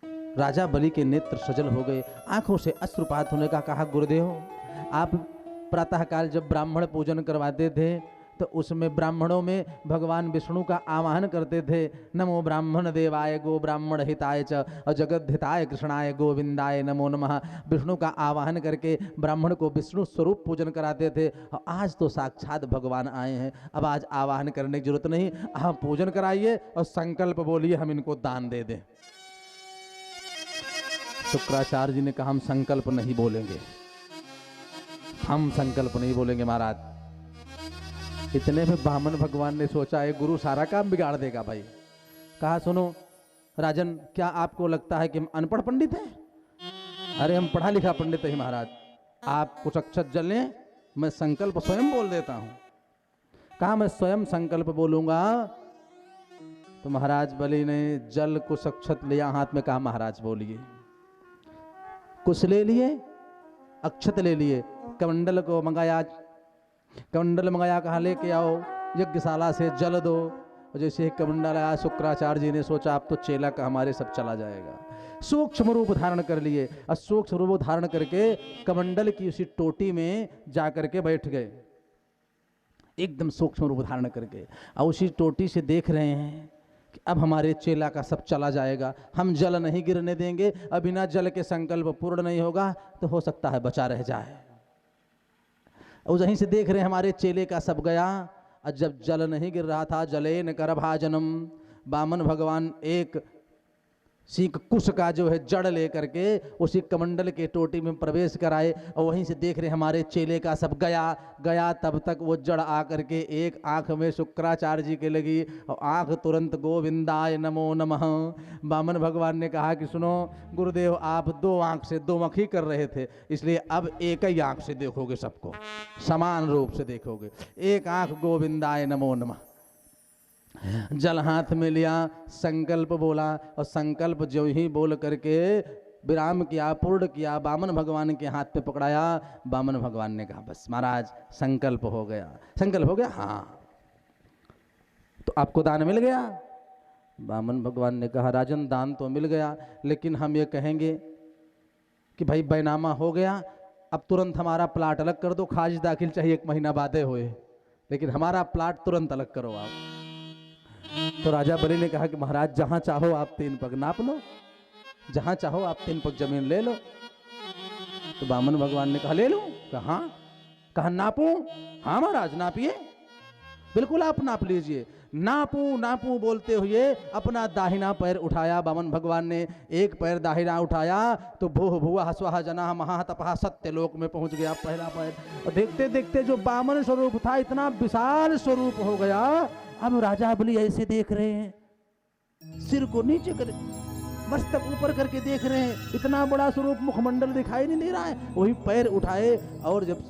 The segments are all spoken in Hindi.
राजा बलि के नेत्र सजल हो गए, आंखों से अश्रुपात होने का कहा, गुरुदेव आप प्रातःकाल जब ब्राह्मण पूजन करवाते थे तो उसमें ब्राह्मणों में भगवान विष्णु का आवाहन करते थे, नमो ब्राह्मण देवाय गो ब्राह्मण हिताय च और जगत हिताय कृष्णाय गोविंदाय नमो नमः। विष्णु का आवाहन करके ब्राह्मण को विष्णु स्वरूप पूजन कराते थे। और आज तो साक्षात भगवान आए हैं, अब आज आवाहन करने की जरूरत नहीं, आप पूजन कराइए और संकल्प बोलिए हम इनको दान दे दें। शुक्राचार्य जी ने कहा, हम संकल्प नहीं बोलेंगे, हम संकल्प नहीं बोलेंगे महाराज। इतने में बामन भगवान ने सोचा है गुरु सारा काम बिगाड़ देगा भाई। कहा, सुनो राजन, क्या आपको लगता है कि हम अनपढ़ पंडित हैं? अरे हम पढ़ा लिखा पंडित हैं महाराज, आप कुछ अक्षत जल लें, मैं संकल्प स्वयं बोल देता हूं। कहा, मैं स्वयं संकल्प बोलूंगा। तो महाराज बलि ने जल कुछ अक्षत लिया हाथ में, कहा महाराज बोलिए। कुछ ले लिए, अक्षत ले लिए, कमंडल को मंगाया, कमंडल मंगाया, कहा लेके आओ यज्ञशाला से जल दो। और जैसे ही कमंडल आया, शुक्राचार्य जी ने सोचा अब तो चेला का हमारे सब चला जाएगा। सूक्ष्म रूप धारण कर लिए और सूक्ष्म रूप धारण करके कमंडल की उसी टोटी में जाकर के बैठ गए, एकदम सूक्ष्म रूप धारण करके। और उसी टोटी से देख रहे हैं कि अब हमारे चेला का सब चला जाएगा, हम जल नहीं गिरने देंगे, अब बिना जल के संकल्प पूर्ण नहीं होगा, तो हो सकता है बचा रह जाए। और वहीं से देख रहे हैं हमारे चेले का सब गया। और जब जल नहीं गिर रहा था, जलेन करभाजनम, बामन भगवान एक सीख कुश का जो है जड़ लेकर के उसी कमंडल के टोटी में प्रवेश कराए। और वहीं से देख रहे हमारे चेले का सब गया। तब तक वो जड़ आकर के एक आंख में शुक्राचार्य जी के लगी और आंख तुरंत गोविंदाय नमो नमः। बामन भगवान ने कहा कि सुनो गुरुदेव, आप दो आंख से दो मखी कर रहे थे, इसलिए अब एक ही आंख से देखोगे, सबको समान रूप से देखोगे। एक आंख गोविंदाय नमो नमः। जल हाथ में लिया, संकल्प बोला और संकल्प जो ही बोल करके विराम किया, पूर्ण किया, बामन भगवान के हाथ पे पकड़ाया। बामन भगवान ने कहा बस महाराज संकल्प हो गया। संकल्प हो गया? हाँ। तो आपको दान मिल गया? बामन भगवान ने कहा राजन दान तो मिल गया, लेकिन हम ये कहेंगे कि भाई बैनामा हो गया, अब तुरंत हमारा प्लाट अलग कर दो, खारिज दाखिल चाहिए 1 महीना बादे हुए, लेकिन हमारा प्लाट तुरंत अलग करो आप। तो राजा बलि ने कहा कि महाराज जहां चाहो आप 3 पग नाप लो, जहां चाहो आप 3 पग जमीन ले लो। तो बामन भगवान ने कहा ले लो। कहा नापूं? हाँ महाराज नापिए, बिल्कुल आप नाप लीजिए। नापू बोलते हुए अपना दाहिना पैर उठाया बामन भगवान ने। एक पैर दाहिना उठाया तो भूह भुवः स्वः जनः महातपः सत्यलोक में पहुंच गया पहला पैर। और देखते देखते जो बामन स्वरूप था इतना विशाल स्वरूप हो गया। अब राजा बलि ऐसे देख रहे हैं, सिर को नीचे कर, मस्तक ऊपर करके देख रहे हैं, इतना बड़ा स्वरूप, मुखमंडल दिखाई नहीं दे रहा है। वही पैर उठाए और जब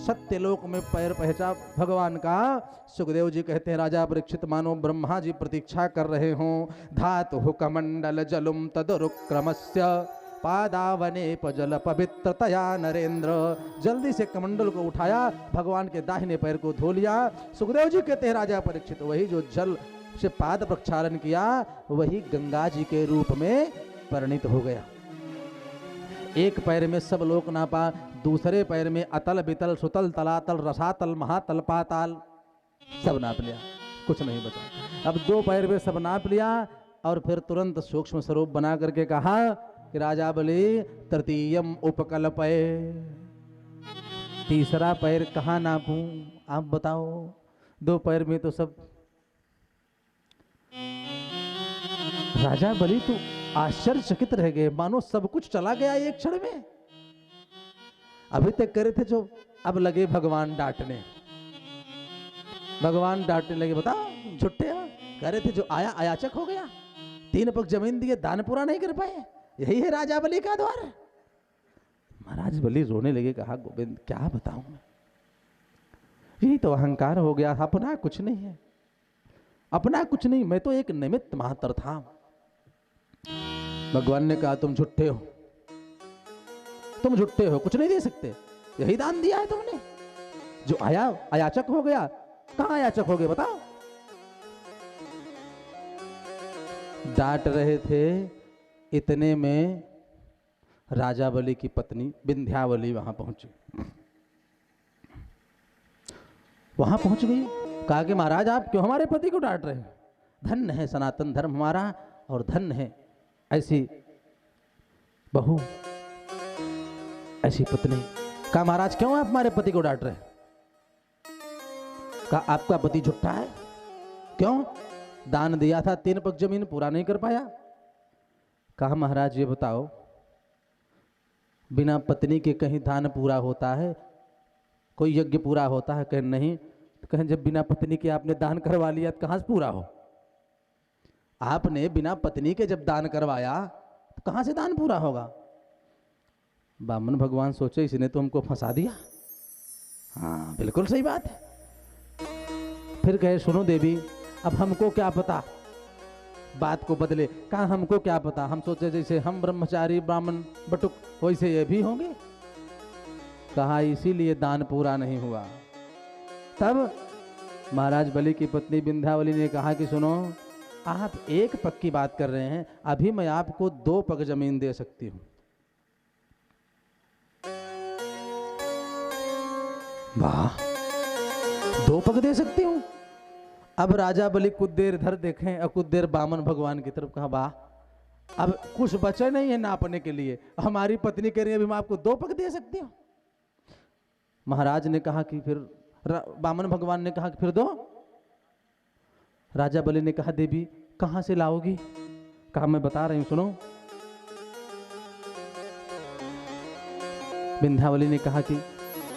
सत्यलोक में पैर पहुंचा भगवान का, सुखदेव जी कहते हैं राजा परीक्षित मानो ब्रह्मा जी प्रतीक्षा कर रहे हों। धातु कमंडल जलुम तदुरुक्रमस्य पादावने पजल पवित्रतया नरेंद्र। जल्दी से कमंडल को उठाया, भगवान के दाहिने पैर को धो लिया। सुखदेव जी कहते हैं राजा परीक्षित वही जो जल से पाद प्रक्षालन किया वही गंगा जी के रूप में परिणित हो गया। एक पैर में सब लोक नापा, दूसरे पैर में अतल बितल सुतल तलातल रसातल महातल पाताल सब नाप लिया, कुछ नहीं बचा। अब 2 पैर में सब नाप लिया और फिर तुरंत सूक्ष्म स्वरूप बना करके कहा कि राजा बलि तृतीयम उपकल्पय, तीसरा पैर कहाँ नापूं आप बताओ? 2 पैर में तो सब। राजा बलि तो आश्चर्यचकित रह गए, मानो सब कुछ चला गया एक क्षण में। अभी तक करे थे जो, अब लगे भगवान डांटने। भगवान डांटने लगे, बताओ झुट्टे कह रहे थे जो आया अयाचक हो गया, 3 पग जमीन दिए दान पूरा नहीं कर पाए, यही है राजा बलि का द्वार। महाराज बलि रोने लगे, कहा गोविंद क्या बताऊं मैं, यही तो अहंकार हो गया, अपना कुछ नहीं है, अपना कुछ नहीं, मैं तो एक निमित्त मात्र था। भगवान ने कहा तुम झूठे हो, तुम झूठे हो, कुछ नहीं दे सकते, यही दान दिया है तुमने। जो आया अयाचक हो गया, कहां अयाचक हो गए बताओ? डांट रहे थे इतने में राजा बलि की पत्नी विंध्यावली वहां पहुंची। वहां पहुंच गई, कहा कि महाराज आप क्यों हमारे पति को डांट रहे हैं? धन्य है सनातन धर्म हमारा, और धन्य है ऐसी बहू, ऐसी पत्नी। कहा महाराज क्यों आप हमारे पति को डांट रहे हैं? कहा आपका पति झूठा है। क्यों? दान दिया था 3 पग जमीन, पूरा नहीं कर पाया। कहा महाराज ये बताओ, बिना पत्नी के कहीं दान पूरा होता है? कोई यज्ञ पूरा होता है? कहें नहीं। तो कहें जब बिना पत्नी के आपने दान करवा लिया तो कहां से पूरा हो? आपने बिना पत्नी के जब दान करवाया तो कहां से दान पूरा होगा? बामन भगवान सोचे इसने तो हमको फंसा दिया। हाँ बिल्कुल सही बात है। फिर कहे सुनो देवी, अब हमको क्या पता, बात को बदले। कहा हमको क्या पता, हम सोचे जैसे हम ब्रह्मचारी ब्राह्मण बटुक वैसे ये भी होंगे। कहा इसीलिए दान पूरा नहीं हुआ। तब महाराज बलि की पत्नी विंध्यावली ने कहा कि सुनो, आप 1 पग की बात कर रहे हैं, अभी मैं आपको 2 पग जमीन दे सकती हूं। वाह, 2 पग दे सकती हूं। अब राजा बलि कुछ देर इधर देखें और कुछ देर बामन भगवान की तरफ। कहा वाह, अब कुछ बचे नहीं है नापने के लिए, हमारी पत्नी कह रही है अभी मैं आपको 2 पग दे सकती हूं। महाराज ने कहा कि फिर, बामन भगवान ने कहा कि फिर दो। राजा बलि ने कहा देवी कहां से लाओगी? कहा मैं बता रही हूं सुनो। विंध्यावली ने कहा कि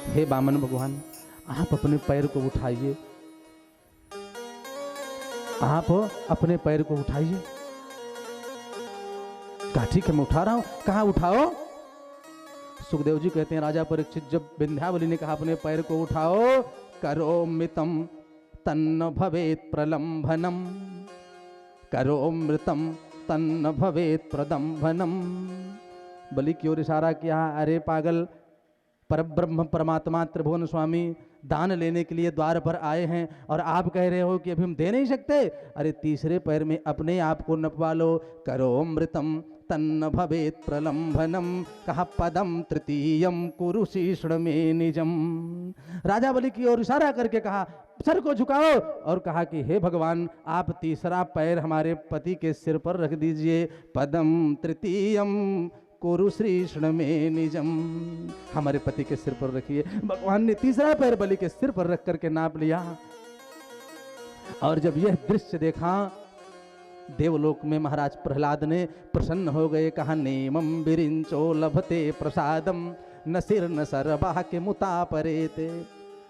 हे बामन भगवान, आप अपने पैर को उठाइए, आप अपने पैर को उठाइए। कहा ठीक है मैं उठा रहा हूं। कहा उठाओ। सुखदेव जी कहते हैं राजा परीक्षित, जब विंध्यावली ने कहा अपने पैर को उठाओ, करोमृतम तन्न भवेत प्रलंभनम, करोमृतम तन्न भवेत प्रदंभनम। बलि की ओर इशारा किया। अरे पागल, परब्रह्म परमात्मा त्रिभुवन स्वामी दान लेने के लिए द्वार पर आए हैं और आप कह रहे हो कि अभी हम दे नहीं सकते। अरे तीसरे पैर में अपने आप को नपवा लो। करोमृतम तन्न भवेत प्रलंभनम। कहा पदम तृतीयम कुरु शीर्षण में निजम। राजा बलि की ओर इशारा करके कहा सर को झुकाओ, और कहा कि हे भगवान आप तीसरा पैर हमारे पति के सिर पर रख दीजिए। पदम तृतीयम कुरु श्रीष्ण में निजम। हमारे पति के सिर पर रखिए। भगवान ने तीसरा पैर बलि के सिर पर रख करके नाप लिया। और जब यह दृश्य देखा, देवलोक में महाराज प्रहलाद ने प्रसन्न हो गए। कहा नेमम बिरिंचो लभते प्रसादम, न सिर न सरबाह के मुता परेते।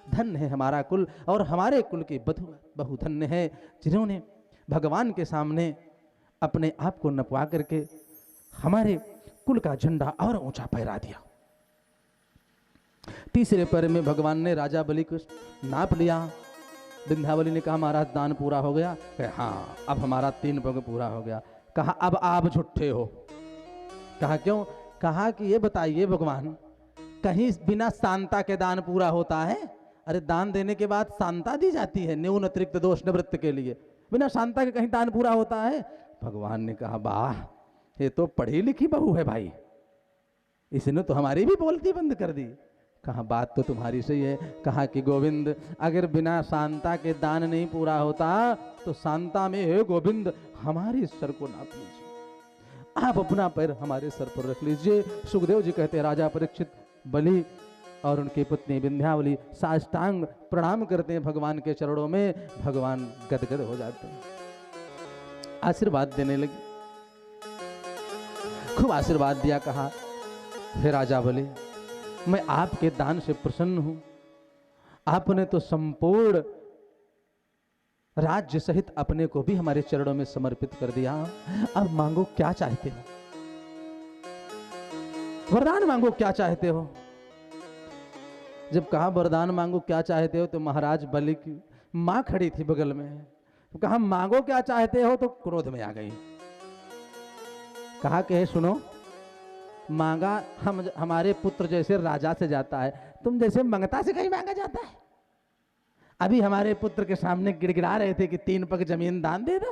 धन्य है हमारा कुल और हमारे कुल की बहु धन्य है जिन्होंने भगवान के सामने अपने आप को नपवा करके हमारे कुल का झंडा और ऊंचा फहरा दिया। तीसरे पैर में भगवान ने राजा बलि को नाप लिया। विंध्यावली ने कहा महाराज दान पूरा हो गया? कहा हाँ, अब हमारा 3 पग पूरा हो गया। कहा अब आप झूठे हो। कहा क्यों? कहा कि ये बताइए भगवान, कहीं बिना शांता के दान पूरा होता है? अरे दान देने के बाद शांता दी जाती है न्यून अतिरिक्त दोष निवृत्त के लिए, बिना शांता के कहीं दान पूरा होता है? भगवान ने कहा वाह, ये तो पढ़ी लिखी बहू है भाई, इसने तो हमारी भी बोलती बंद कर दी। कहा बात तो तुम्हारी सही है। कहा कि गोविंद अगर बिना शांता के दान नहीं पूरा होता तो शांता में है गोविंद हमारे सर को नाप लीजिए, आप अपना पैर हमारे सर पर रख लीजिए। सुखदेव जी कहते हैं राजा परीक्षित बलि और उनकी पत्नी विंध्यावली साष्टांग प्रणाम करते हैं भगवान के चरणों में। भगवान गदगद हो जाते हैं, आशीर्वाद देने लगे, खूब आशीर्वाद दिया। कहा हे राजा बलि, मैं आपके दान से प्रसन्न हूं। आपने तो संपूर्ण राज्य सहित अपने को भी हमारे चरणों में समर्पित कर दिया। अब मांगो क्या चाहते हो, वरदान मांगो क्या चाहते हो। जब कहा वरदान मांगो क्या चाहते हो तो महाराज बलि की मां खड़ी थी बगल में, तो कहा मांगो क्या चाहते हो, तो क्रोध में आ गई। कहा कि सुनो, मांगा हमारे पुत्र जैसे राजा से जाता है, तुम जैसे मंगता से कहीं मांगा जाता है। अभी हमारे पुत्र के सामने गिड़गिड़ा रहे थे कि 3 पग जमीन दान दे दो,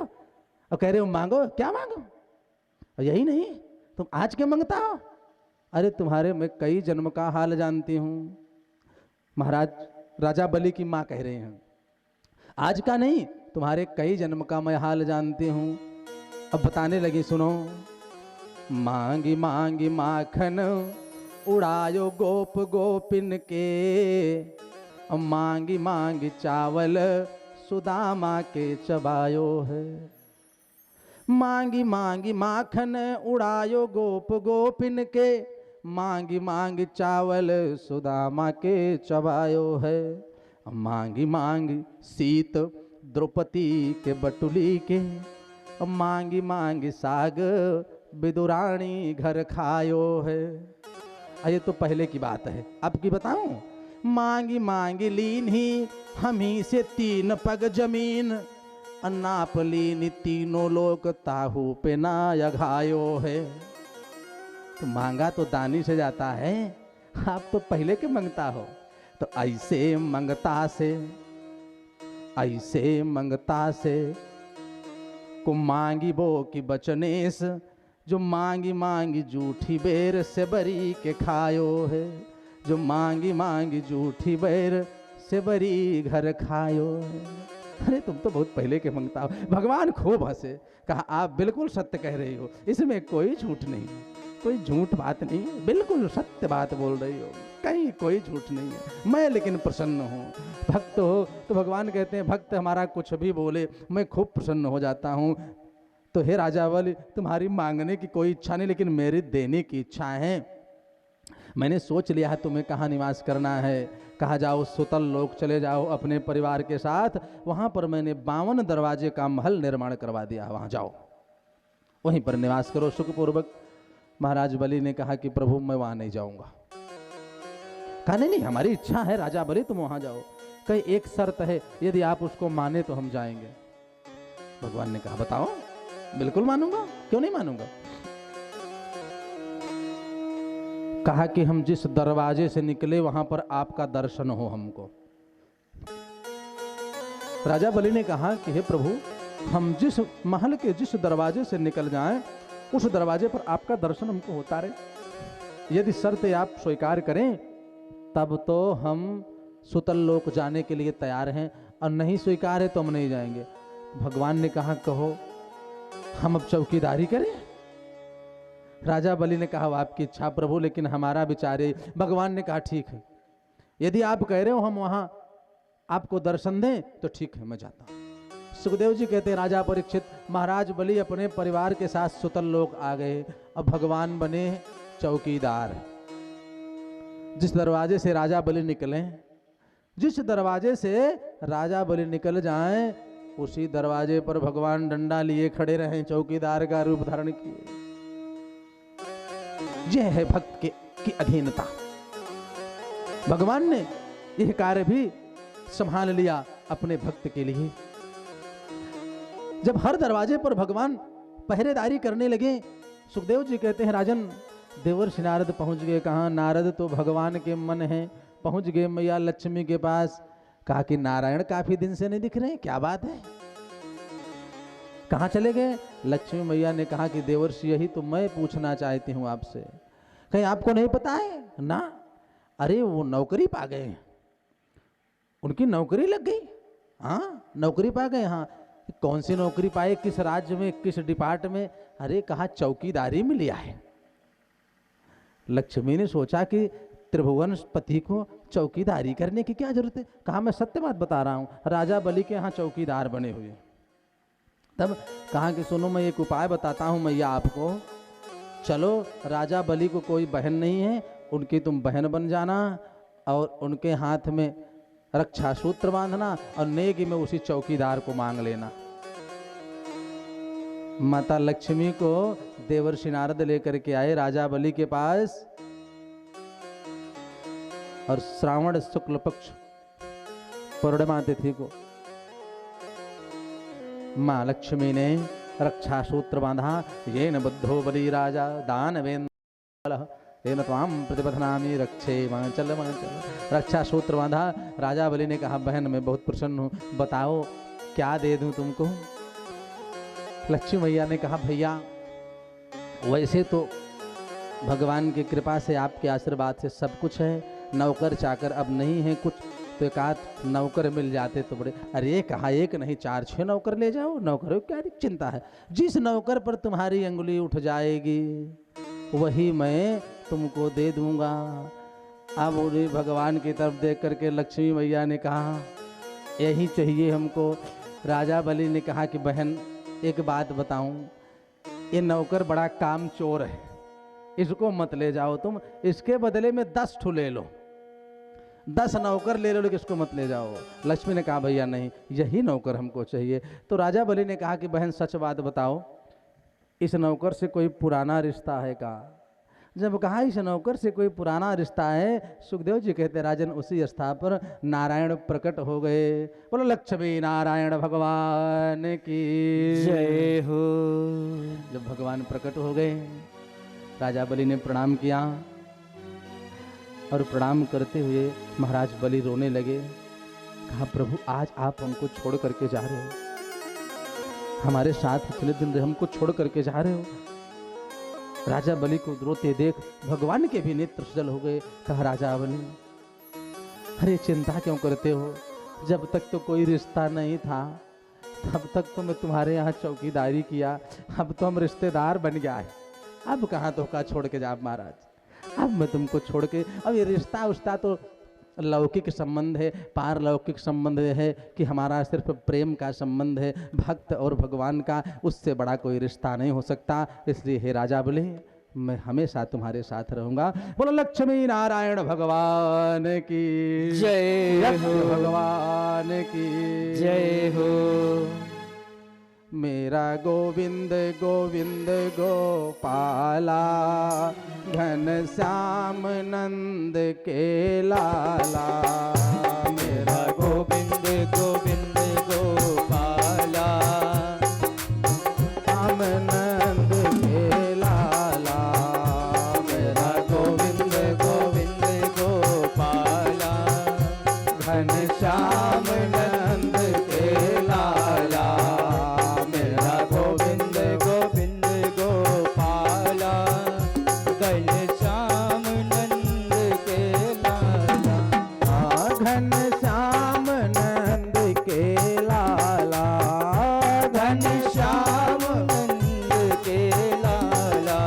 और कह रहे हो मांगो, क्या मांगो। और यही नहीं तुम आज के मांगता हो? अरे तुम्हारे मैं कई जन्म का हाल जानती हूँ। महाराज राजा बलि की माँ कह रहे हैं, आज का नहीं तुम्हारे कई जन्म का मैं हाल जानती हूँ। अब बताने लगी, सुनो। मांगी मांगी माखन उड़ायो गोप गोपिन के, मांगी मांगी चावल सुदामा के चबायो है। मांगी मांगी माखन उड़ायो गोप गोपिन के, मांगी मांगी चावल सुदामा के चबायो है। मांगी मांगी सीत द्रौपदी के बटुली के, मांगी मांगी साग विदुरानी घर खायो है। ये तो पहले की बात है, अब की बताऊं। मांगी मांगी लीन ही हम ही से 3 पग जमीन, नाप लीन तीनों लोग ताहू पे ना यघायो है। तो मांगा तो दानी से जाता है, आप तो पहले के मंगता हो। तो ऐसे मंगता से को मांगी बो की बचनेस, जो मांगी मांगी जूठी बेर से बरी के खायो है। जो मांगी मांगी जूठी बेर से बरी घर खायो है। अरे तुम तो बहुत पहले के मंगता हो। भगवान खूब हंसे, कहा आप बिल्कुल सत्य कह रही हो, इसमें कोई झूठ नहीं, कोई झूठ बात नहीं, बिल्कुल सत्य बात बोल रही हो, कहीं कोई झूठ नहीं है। मैं लेकिन प्रसन्न हूँ। भक्त हो तो भगवान कहते हैं भक्त हमारा कुछ भी बोले मैं खूब प्रसन्न हो जाता हूँ। तो हे राजा बलि, तुम्हारी मांगने की कोई इच्छा नहीं, लेकिन मेरी देने की इच्छा है। मैंने सोच लिया है तुम्हें कहाँ निवास करना है। कहा जाओ सुतल लोक चले जाओ अपने परिवार के साथ, वहाँ पर मैंने 52 दरवाजे का महल निर्माण करवा दिया, वहाँ जाओ, वहीं पर निवास करो सुखपूर्वक। महाराज बलि ने कहा कि प्रभु मैं वहाँ नहीं जाऊँगा। कहा नहीं नहीं हमारी इच्छा है राजा बलि तुम वहाँ जाओ। कहीं एक शर्त है, यदि आप उसको माने तो हम जाएंगे। भगवान ने कहा बताओ। बिल्कुल मानूंगा, क्यों नहीं मानूंगा। कहा कि हम जिस दरवाजे से निकले वहां पर आपका दर्शन हो हमको। राजा बलि ने कहा कि हे प्रभु, हम जिस महल के जिस दरवाजे से निकल जाएं उस दरवाजे पर आपका दर्शन हमको होता रहे। यदि शर्त आप स्वीकार करें तब तो हम सुतल लोक जाने के लिए तैयार हैं, और नहीं स्वीकार है तो हम नहीं जाएंगे। भगवान ने कहा कहो हम अब चौकीदारी करें। राजा बलि ने कहा आपकी इच्छा प्रभु, लेकिन हमारा विचार है। भगवान ने कहा ठीक है, यदि आप कह रहे हो हम वहां आपको दर्शन दें तो ठीक है मैं जाता हूं। सुखदेव जी कहते हैं राजा परीक्षित, महाराज बलि अपने परिवार के साथ सुतल लोक आ गए। अब भगवान बने चौकीदार। जिस दरवाजे से राजा बलि निकले, जिस दरवाजे से राजा बलि निकल जाएं उसी दरवाजे पर भगवान डंडा लिए खड़े रहे, चौकीदार का रूप धारण किए। यह है भक्त की अधीनता। भगवान ने यह कार्य भी संभाल लिया अपने भक्त के लिए। जब हर दरवाजे पर भगवान पहरेदारी करने लगे, सुखदेव जी कहते हैं राजन देवर्षि नारद पहुंच गए। कहाँ? नारद तो भगवान के मन है, पहुंच गए मैया लक्ष्मी के पास। कहा कि नारायण काफी दिन से नहीं दिख रहे, क्या बात है, कहाँ चले गए? लक्ष्मी मैया ने कहा कि देवर्षि यही तो मैं पूछना चाहती हूँ आपसे, कहीं आपको नहीं पता है ना? अरे वो नौकरी पा गए, उनकी नौकरी लग गई। हाँ नौकरी पा गए। हाँ कौन सी नौकरी पाए, किस राज्य में, किस डिपार्टमेंट में? अरे कहा चौकीदारी में लिया है। लक्ष्मी ने सोचा कि त्रिभुवन पति को चौकीदारी करने की क्या जरूरत है। कहा मैं सत्य बात बता रहा हूँ, राजा बलि के यहाँ चौकीदार बने हुए। तब कहा कि सुनो मैं एक उपाय बताता हूँ मैया आपको, चलो राजा बलि को कोई बहन नहीं है, उनकी तुम बहन बन जाना और उनके हाथ में रक्षा सूत्र बांधना और नेगी में उसी चौकीदार को मांग लेना। माता लक्ष्मी को देवर्षि नारद लेकर के आए राजा बलि के पास, और श्रावण शुक्ल पक्ष पूर्णिमा तिथि को मां लक्ष्मी ने रक्षा सूत्र बांधा। ये न बुद्धो बलि राजा दानवेन्द्र तेन त्वाम प्रतिपथनामि रक्षे मांचल मांचल। रक्षा सूत्र बांधा। राजा बलि ने कहा बहन मैं बहुत प्रसन्न हूँ, बताओ क्या दे दूं तुमको? लक्ष्मी मैया ने कहा भैया वैसे तो भगवान की कृपा से, आपके आशीर्वाद से सब कुछ है, नौकर चाकर अब नहीं है कुछ, तो एक आध नौकर मिल जाते तो बड़े। अरे कहाँ एक नहीं 4-6 नौकर ले जाओ, नौकरों की क्या चिंता है। जिस नौकर पर तुम्हारी अंगुली उठ जाएगी वही मैं तुमको दे दूंगा। अब उन्हें भगवान की तरफ देख करके लक्ष्मी मैया ने कहा यही चाहिए हमको। राजा बलि ने कहा कि बहन एक बात बताऊं, ये नौकर बड़ा काम चोर है, इसको मत ले जाओ तुम, इसके बदले में 10 ठू ले लो, 10 नौकर ले लो, लेकिन इसको मत ले जाओ। लक्ष्मी ने कहा भैया नहीं, यही नौकर हमको चाहिए। तो राजा बलि ने कहा कि बहन सच बात बताओ, इस नौकर से कोई पुराना रिश्ता है का? जब कहा इस नौकर से कोई पुराना रिश्ता है, सुखदेव जी कहते राजन उसी स्थान पर नारायण प्रकट हो गए। बोलो लक्ष्मी नारायण भगवान की जय हो। जब भगवान प्रकट हो गए, राजा बलि ने प्रणाम किया और प्रणाम करते हुए महाराज बलि रोने लगे। कहा प्रभु आज आप हमको छोड़ करके जा रहे हो, हमारे साथ इतने दिन हमको छोड़ करके जा रहे हो। राजा बलि को रोते देख भगवान के भी नेत्र जल हो गए। कहा राजा बलि अरे चिंता क्यों करते हो, जब तक तो कोई रिश्ता नहीं था तब तक तो मैं तुम्हारे यहाँ चौकीदारी किया, अब तो हम रिश्तेदार बन गया है, अब कहाँ तो का छोड़ के जा महाराज, अब मैं तुमको छोड़ के, अब ये रिश्ता उश्ता तो लौकिक संबंध है, पारलौकिक संबंध है कि हमारा सिर्फ प्रेम का संबंध है, भक्त और भगवान का, उससे बड़ा कोई रिश्ता नहीं हो सकता। इसलिए हे राजा बलि मैं हमेशा तुम्हारे साथ रहूंगा। बोलो लक्ष्मी नारायण भगवान की जय हो, भगवान की जय हो। मेरा गोविंद गोविंद गोपाला, घन श्याम नंद के लाला। मेरा गोविंद गोविंद गोपाला, श्याम नंद के लाला। मेरा गोविंद गोविंद गोपाला, घन श्याम नंद के लाला। मेरा गोविंद गोविंद गोपाला, घन श्याम नंद के लाला। घन श्याम नंद के लाला। घन श्याम नंद के लाला।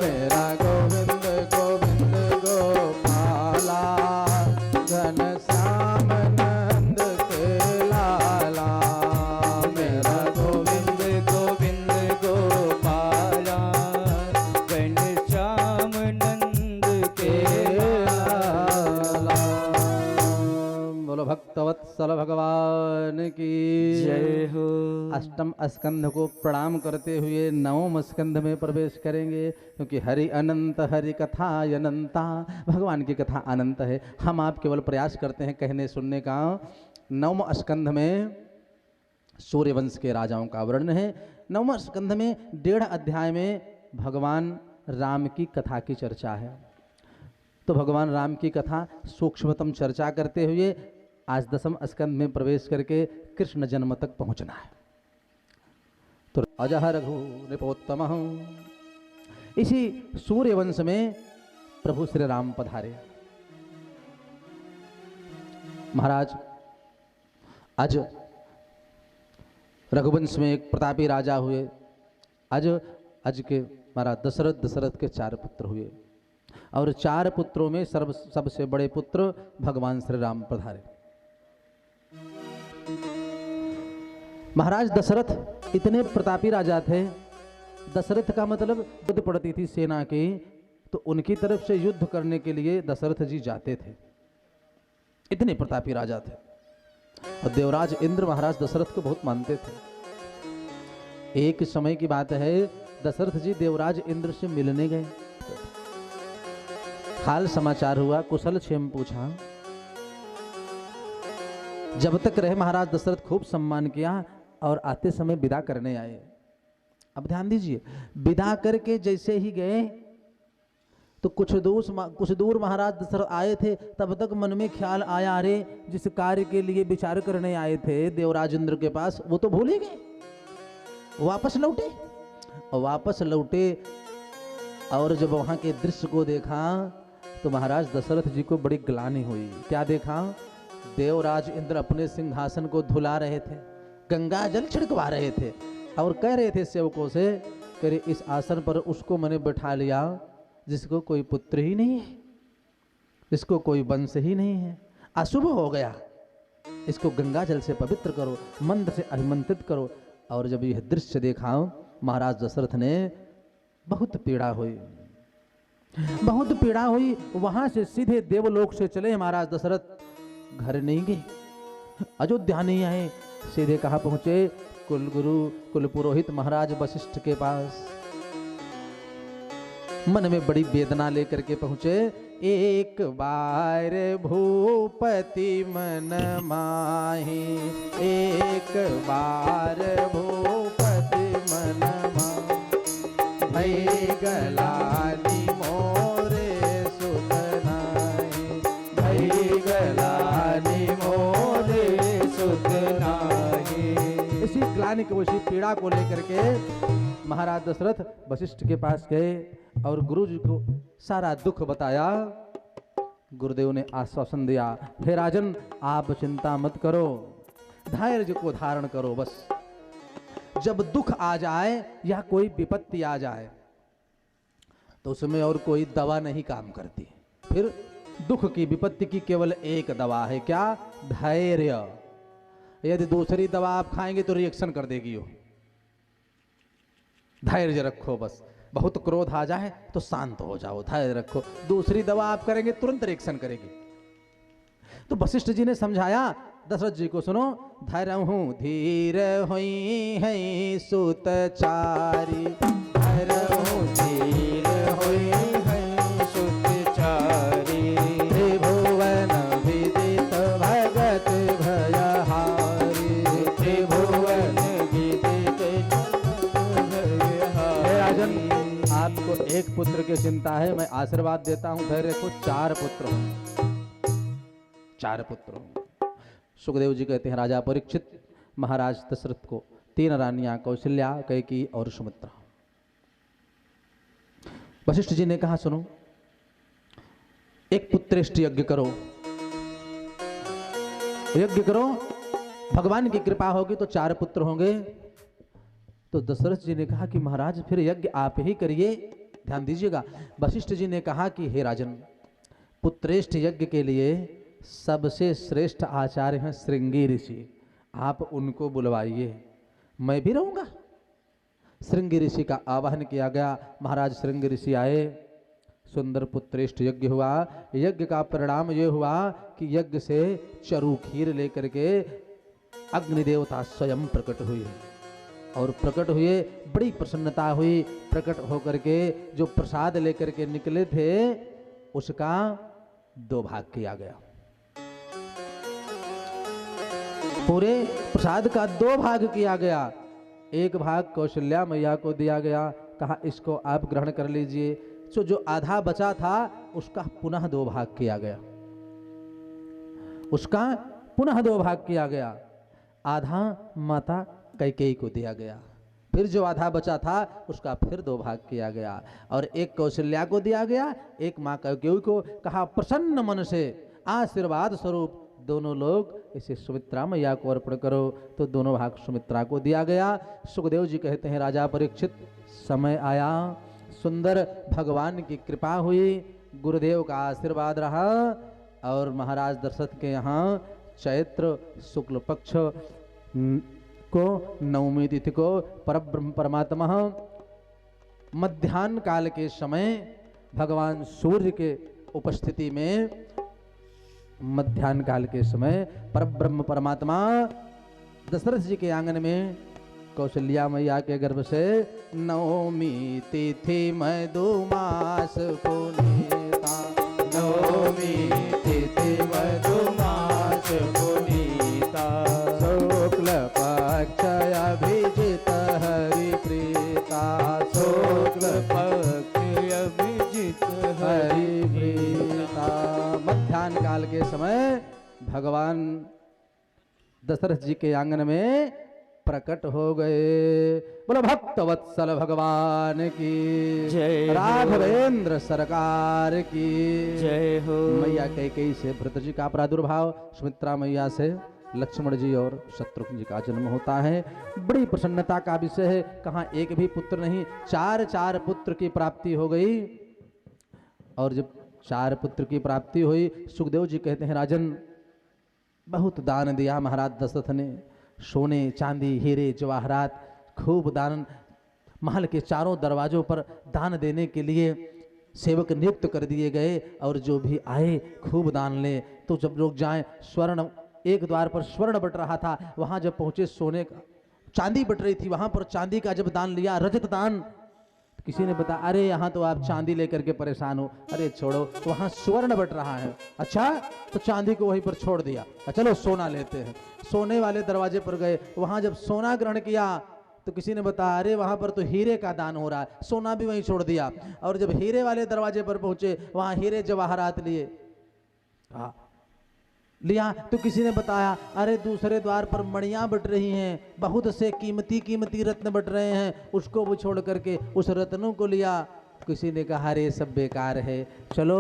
मेरा गोविंद गोविंद गोपाला, घन श्याम नंद के लाला। मेरा गोविंद गोविंद गोपाला, घन श्याम नंद के लाला। बोलो भक्तवत्सल भगवान की जय हो। अष्टम स्कंध को प्रणाम करते हुए नवम स्कंध में प्रवेश करेंगे, क्योंकि हरि अनंत हरि कथा अनंता, भगवान की कथा अनंत है। हम आप केवल प्रयास करते हैं कहने सुनने का। नवम स्कंध में सूर्यवंश के राजाओं का वर्णन है। नवम स्कंध में 1.5 अध्याय में भगवान राम की कथा की चर्चा है। तो भगवान राम की कथा सूक्ष्मतम चर्चा करते हुए आज 10वें स्कंध में प्रवेश करके कृष्ण जन्म तक पहुंचना है। तो अजह रघु नृपोत्तम, इसी सूर्यवंश में प्रभु श्री राम पधारे। महाराज आज रघुवंश में एक प्रतापी राजा हुए। आज के महाराज दशरथ के 4 पुत्र हुए, और 4 पुत्रों में सबसे बड़े पुत्र भगवान श्री राम पधारे। महाराज दशरथ इतने प्रतापी राजा थे। दशरथ का मतलब युद्ध पड़ती थी सेना की, तो उनकी तरफ से युद्ध करने के लिए दशरथ जी जाते थे, इतने प्रतापी राजा थे। और देवराज इंद्र महाराज दशरथ को बहुत मानते थे। एक समय की बात है, दशरथ जी देवराज इंद्र से मिलने गए, हाल समाचार हुआ, कुशल क्षेम पूछा। जब तक रहे महाराज दशरथ खूब सम्मान किया, और आते समय विदा करने आए। अब ध्यान दीजिए, विदा करके जैसे ही गए तो कुछ दूर महाराज दशरथ आए थे, तब तक मन में ख्याल आया, अरे जिस कार्य के लिए विचार करने आए थे देवराज इंद्र के पास, वो तो भूल ही गए, वापस लौटे। और वापस लौटे और जब वहां के दृश्य को देखा तो महाराज दशरथ जी को बड़ी ग्लानि हुई। क्या देखा? देवराज इंद्र अपने सिंहासन को धुला रहे थे, गंगा जल छिड़कवा रहे थे और कह रहे थे सेवकों से, कह रहे इस आसन पर उसको मैंने बैठा लिया जिसको कोई पुत्र ही नहीं है, जिसको कोई वंश ही नहीं है, अशुभ हो गया, इसको गंगा जल से पवित्र करो, मंत्र से अभिमंत्रित करो। और जब यह दृश्य देखा महाराज दशरथ ने बहुत पीड़ा हुई, बहुत पीड़ा हुई। वहां से सीधे देवलोक से चले महाराज दशरथ, घर नहीं गए, अयोध्या नहीं आए, सीधे कहाँ पहुंचे? कुलगुरु कुल पुरोहित महाराज वशिष्ठ के पास। मन में बड़ी वेदना लेकर के पहुंचे। एक बार भूपति मन माही, एक बार भूपति मन माही, भई गलानी मोरे सुत नाही, भई गलानी मोरे सुत नाही। इसी ग्लानि को, इसी पीड़ा को लेकर के महाराज दशरथ वशिष्ठ के पास गए और गुरु जी को सारा दुख बताया। गुरुदेव ने आश्वासन दिया, हे राजन आप चिंता मत करो, धैर्य को धारण करो। बस जब दुख आ जाए या कोई विपत्ति आ जाए तो उसमें और कोई दवा नहीं काम करती। फिर दुख की विपत्ति की केवल एक दवा है, क्या? धैर्य। यदि दूसरी दवा आप खाएंगे तो रिएक्शन कर देगी वो। धैर्य रखो बस। बहुत क्रोध आ जाए तो शांत हो जाओ, धैर्य रखो। दूसरी दवा आप करेंगे तुरंत रिएक्शन करेगी। तो वशिष्ठ जी ने समझाया दशरथ जी को, सुनो, धैर्य हूं धीर हुई है सुतचारी, धैर्य हूं धीर हुई है सुतचारी, त्रिभुवन विदित भगत भयहारी, त्रिभुवन विदित भयहारी। राजन आपको एक पुत्र की चिंता है, मैं आशीर्वाद देता हूं, धैर्य को 4 पुत्र हों, 4 पुत्र हों। सुखदेव जी कहते हैं राजा परीक्षित महाराज दशरथ को 3 रानियां कौशल्या, कैकेयी और सुमित्रा। वशिष्ठ जी ने कहा, सुनो, एक पुत्रेष्ट यज्ञ करो, यज्ञ करो, भगवान की कृपा होगी तो 4 पुत्र होंगे। तो दशरथ जी ने कहा कि महाराज फिर यज्ञ आप ही करिए। ध्यान दीजिएगा, वशिष्ठ जी ने कहा कि हे राजन, पुत्रेष्ठ यज्ञ के लिए सबसे श्रेष्ठ आचार्य हैं श्रृंगी ऋषि, आप उनको बुलवाइए, मैं भी रहूंगा। श्रृंगी ऋषि का आवाहन किया गया, महाराज श्रृंगी ऋषि आए, सुंदर पुत्रेष्ठ यज्ञ हुआ। यज्ञ का परिणाम ये हुआ कि यज्ञ से चरु खीर लेकर के अग्निदेवता स्वयं प्रकट हुए और प्रकट हुए, बड़ी प्रसन्नता हुई। प्रकट होकर के जो प्रसाद लेकर के निकले थे उसका 2 भाग किया गया, पूरे प्रसाद का 2 भाग किया गया। एक भाग कौशल्या मैया को दिया गया, कहा इसको आप ग्रहण कर लीजिए। तो जो आधा बचा था उसका पुनः 2 भाग किया गया, उसका पुनः 2 भाग किया गया। आधा माता कैकेयी को दिया गया, फिर जो आधा बचा था उसका फिर 2 भाग किया गया और एक कौशल्या को दिया गया, एक माँ कैकेयी को। कहा प्रसन्न मन से आशीर्वाद स्वरूप दोनों लोग इसे सुमित्रा मैया को अर्पण करो, तो दोनों भाग सुमित्रा को दिया गया। सुखदेव जी कहते हैं राजा परीक्षित, समय आया, सुंदर भगवान की कृपा हुई, गुरुदेव का आशीर्वाद रहा और महाराज दशरथ के यहाँ चैत्र शुक्ल पक्ष को 9वीं तिथि को परब्रह्म परमात्मा मध्याह्न काल के समय भगवान सूर्य के उपस्थिति में, मध्याह्न काल के समय परब्रह्म परमात्मा दशरथ जी के आंगन में कौशल्या मैया के गर्भ से 9वीं तिथि मधुमास पुनीता, 9वीं तिथि मधुमास पुनीता, शुक्ल पक्ष अभिजित हरि प्रीता, शुक्ल पक्ष अभिजित हरि प्रीता। मध्याह्न काल के समय भगवान दशरथ जी के आंगन में प्रकट हो गए। बोलो भक्त वत्सल भगवान की जय हो। राघवेंद्र सरकार की जय हो। मैया कैकेयी से भरत जी का प्रादुर्भाव, सुमित्रा मैया से लक्ष्मण जी और शत्रुघ्न जी का जन्म होता है। बड़ी प्रसन्नता का विषय है। कहाँ एक भी पुत्र नहीं, 4 पुत्र की प्राप्ति हो गई। और जब 4 पुत्र की प्राप्ति हुई, सुखदेव जी कहते हैं राजन बहुत दान दिया महाराज दशरथ ने, सोने चांदी हीरे जवाहरात खूब दान, महल के चारों दरवाजों पर दान देने के लिए सेवक नियुक्त कर दिए गए। और जो भी आए खूब दान ले। तो जब लोग जाएं, स्वर्ण एक द्वार पर स्वर्ण बट रहा था, वहां जब पहुंचे सोने का चांदी बट रही थी, वहां पर चांदी का जब दान लिया, रजत दान, किसी ने बताया अरे यहाँ तो आप चांदी लेकर के परेशान हो। अरे छोड़ो, वहां स्वर्ण बट रहा है। अच्छा, तो चांदी को वहीं पर छोड़ दिया, चलो सोना लेते हैं। सोने वाले दरवाजे पर गए, वहां जब सोना ग्रहण किया तो किसी ने बताया अरे वहां पर तो हीरे का दान हो रहा है, सोना भी वहीं छोड़ दिया। और जब हीरे वाले दरवाजे पर पहुंचे, वहां हीरे जवाहरात लिए, लिया तो किसी ने बताया अरे दूसरे द्वार पर मणियां बट रही हैं, बहुत से कीमती कीमती रत्न बट रहे हैं, उसको वो छोड़ करके उस रत्नों को लिया। किसी ने कहा अरे सब बेकार है, चलो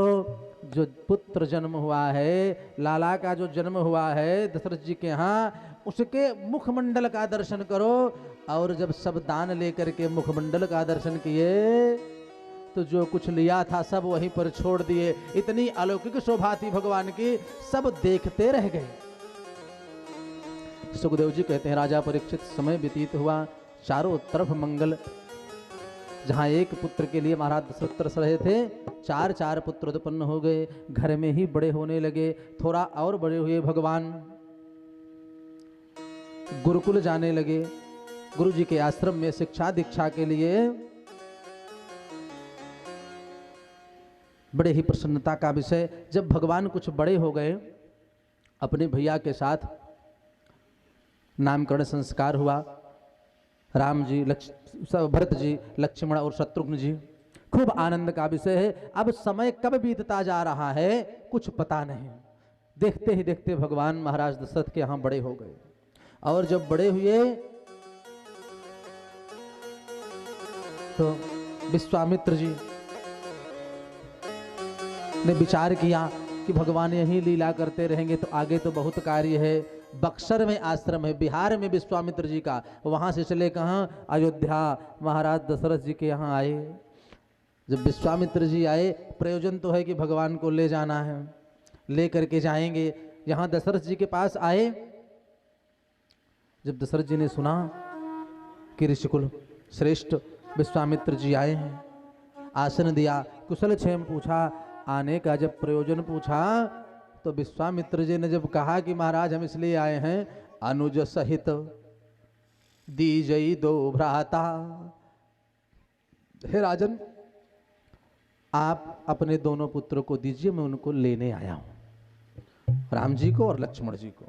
जो पुत्र जन्म हुआ है, लाला का जो जन्म हुआ है दशरथ जी के यहाँ, उसके मुखमंडल का दर्शन करो। और जब सब दान लेकर के मुखमंडल का दर्शन किए तो जो कुछ लिया था सब वहीं पर छोड़ दिए। इतनी अलौकिक शोभा थी भगवान की, सब देखते रह गए। सुखदेव जी कहते हैं राजा परीक्षित समय व्यतीत हुआ, चारों तरफ मंगल। जहां एक पुत्र के लिए महाराज दशरथ तरस रहे थे, 4 पुत्र उत्पन्न हो गए, घर में ही बड़े होने लगे। थोड़ा और बड़े हुए भगवान, गुरुकुल जाने लगे, गुरु जी के आश्रम में शिक्षा दीक्षा के लिए। बड़े ही प्रसन्नता का विषय, जब भगवान कुछ बड़े हो गए, अपने भैया के साथ नामकरण संस्कार हुआ। राम जी, भरत जी, लक्ष्मण और शत्रुघ्न जी, खूब आनंद का विषय है। अब समय कब बीतता जा रहा है कुछ पता नहीं। देखते ही देखते भगवान महाराज दशरथ के यहाँ बड़े हो गए। और जब बड़े हुए तो विश्वामित्र जी ने विचार किया कि भगवान यही लीला करते रहेंगे तो आगे तो बहुत कार्य है। बक्सर में आश्रम है, बिहार में विश्वामित्र जी का, वहां से चले कहाँ, अयोध्या, महाराज दशरथ जी के यहाँ आए। जब विश्वामित्र जी आए, प्रयोजन तो है कि भगवान को ले जाना है, ले करके जाएंगे। यहाँ दशरथ जी के पास आए। जब दशरथ जी ने सुना कि ऋषिकुल श्रेष्ठ विश्वामित्र जी आए हैं, आसन दिया, कुशल क्षेम पूछा, आने का जब प्रयोजन पूछा तो विश्वामित्र जी ने जब कहा कि महाराज हम इसलिए आए हैं, अनुज सहित दीजई 2 भ्राता। हे राजन, आप अपने दोनों पुत्रों को दीजिए, मैं उनको लेने आया हूं, राम जी को और लक्ष्मण जी को।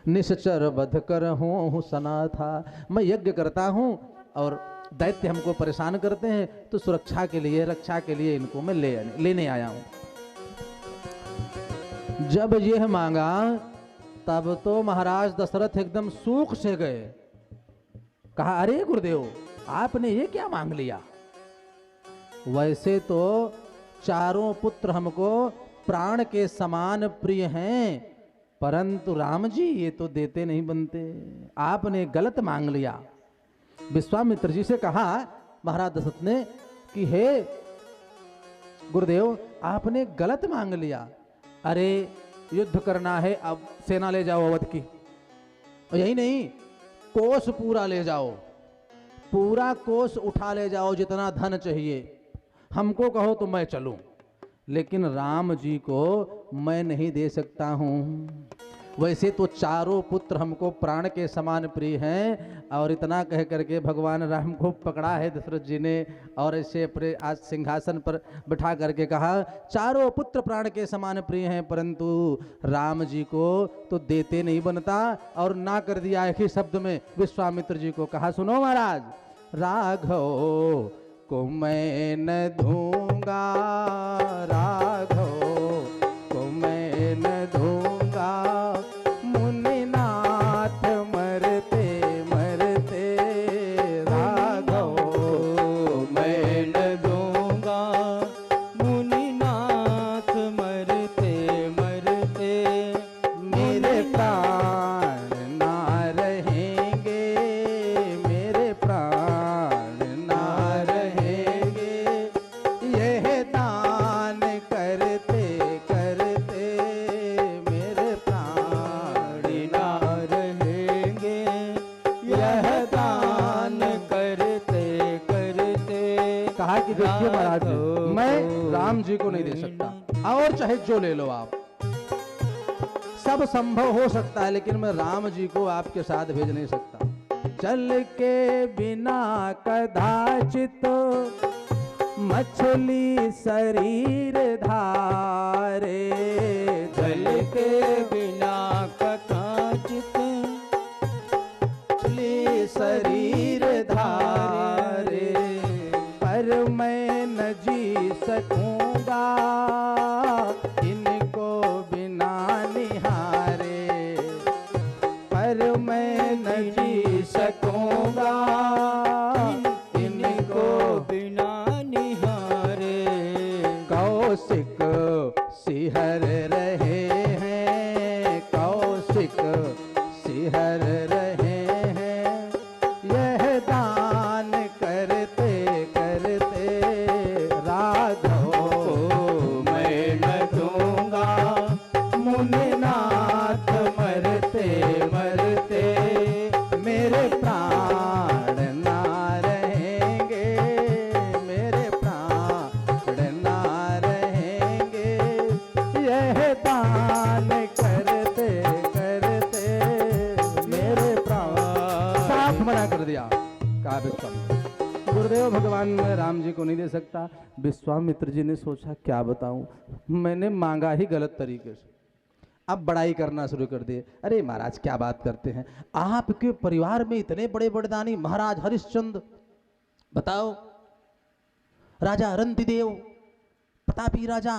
निश्चर वध कर हूं सना था, मैं यज्ञ करता हूं और दैत्य हमको परेशान करते हैं, तो सुरक्षा के लिए, रक्षा के लिए इनको मैं लेने आया हूं। जब यह मांगा तब तो महाराज दशरथ एकदम सूख से गए। कहा अरे गुरुदेव, आपने ये क्या मांग लिया? वैसे तो चारों पुत्र हमको प्राण के समान प्रिय हैं, परंतु राम जी ये तो देते नहीं बनते, आपने गलत मांग लिया। विश्वामित्र जी से कहा महाराज दशरथ ने कि हे गुरुदेव, आपने गलत मांग लिया। अरे युद्ध करना है, अब सेना ले जाओ अवध की, और यही नहीं कोष पूरा ले जाओ, पूरा कोष उठा ले जाओ, जितना धन चाहिए हमको कहो तो मैं चलूं, लेकिन राम जी को मैं नहीं दे सकता हूं। वैसे तो चारों पुत्र हमको प्राण के समान प्रिय हैं। और इतना कह करके भगवान राम को पकड़ा है दशरथ जी ने, और ऐसे अपने आज सिंहासन पर बिठा करके कहा चारों पुत्र प्राण के समान प्रिय हैं, परंतु राम जी को तो देते नहीं बनता। और ना कर दिया एक ही शब्द में विश्वामित्र जी को। कहा सुनो महाराज, राघव को मैं न दूंगा, राघव को मैं न दूंगा, मुनिनाथ मरते मरते कहा कि देखिए महाराज जी, मैं राम जी को नहीं दे सकता, और चाहे जो ले लो आप, सब संभव हो सकता है, लेकिन मैं राम जी को आपके साथ भेज नहीं सकता। चल के बिना कदाचित मछली शरीर धारे, जल के बिना कदाचित मछली शरीर धारे, पर मैं न जी सकूंगा इनको बिना निहारे, पर मैं न जी सकूंगा इनको बिना निहारे। कौशिक सिहर रहे हैं, कौशिक सिहर रहे हैं, यह दान करते करते राघव मैं न दूंगा, मुनिनाथ मरते मरते मेरे प्राण ना रहेंगे, मेरे प्राण ना रहेंगे, यह दान करते करते मेरे प्राण। साफ मना कर दिया, कहा विश्वामित्र, गुरुदेव भगवान मैं राम जी को नहीं दे सकता। विश्वामित्र जी ने सोचा क्या बताऊं, मैंने मांगा ही गलत तरीके से। अब बड़ाई करना शुरू कर दिए, अरे महाराज क्या बात करते हैं, आपके परिवार में इतने बड़े बड़दानी महाराज हरिश्चंद्र, बताओ राजा अरंतिदेव, प्रतापी राजा,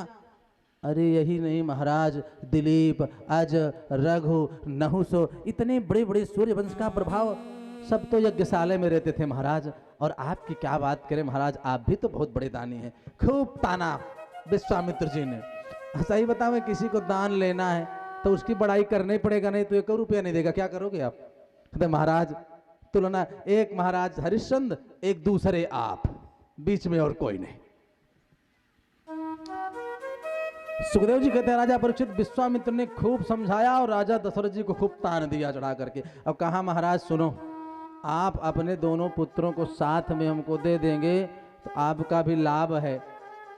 अरे यही नहीं महाराज, दिलीप, अज, रघु, नहुसो, इतने बड़े बड़े सूर्यवंश का प्रभाव, सब तो यज्ञशाला में रहते थे महाराज। और आपकी क्या बात करें महाराज, आप भी तो बहुत बड़े दानी हैं। खूब ताना विश्वामित्र जी ने। सही बताओ, किसी को दान लेना है तो उसकी बड़ाई करना ही पड़ेगा, नहीं तो 1 रुपया नहीं देगा, क्या करोगे आप? कहते महाराज तुलना, एक महाराज हरिश्चंद्र, एक दूसरे आप, बीच में और कोई नहीं। सुखदेव जी कहते हैं राजा परीक्षित, विश्वामित्र ने खूब समझाया और राजा दशरथ जी को खूब तान दिया चढ़ा करके। अब कहा महाराज सुनो, आप अपने दोनों पुत्रों को साथ में हमको दे देंगे तो आपका भी लाभ है,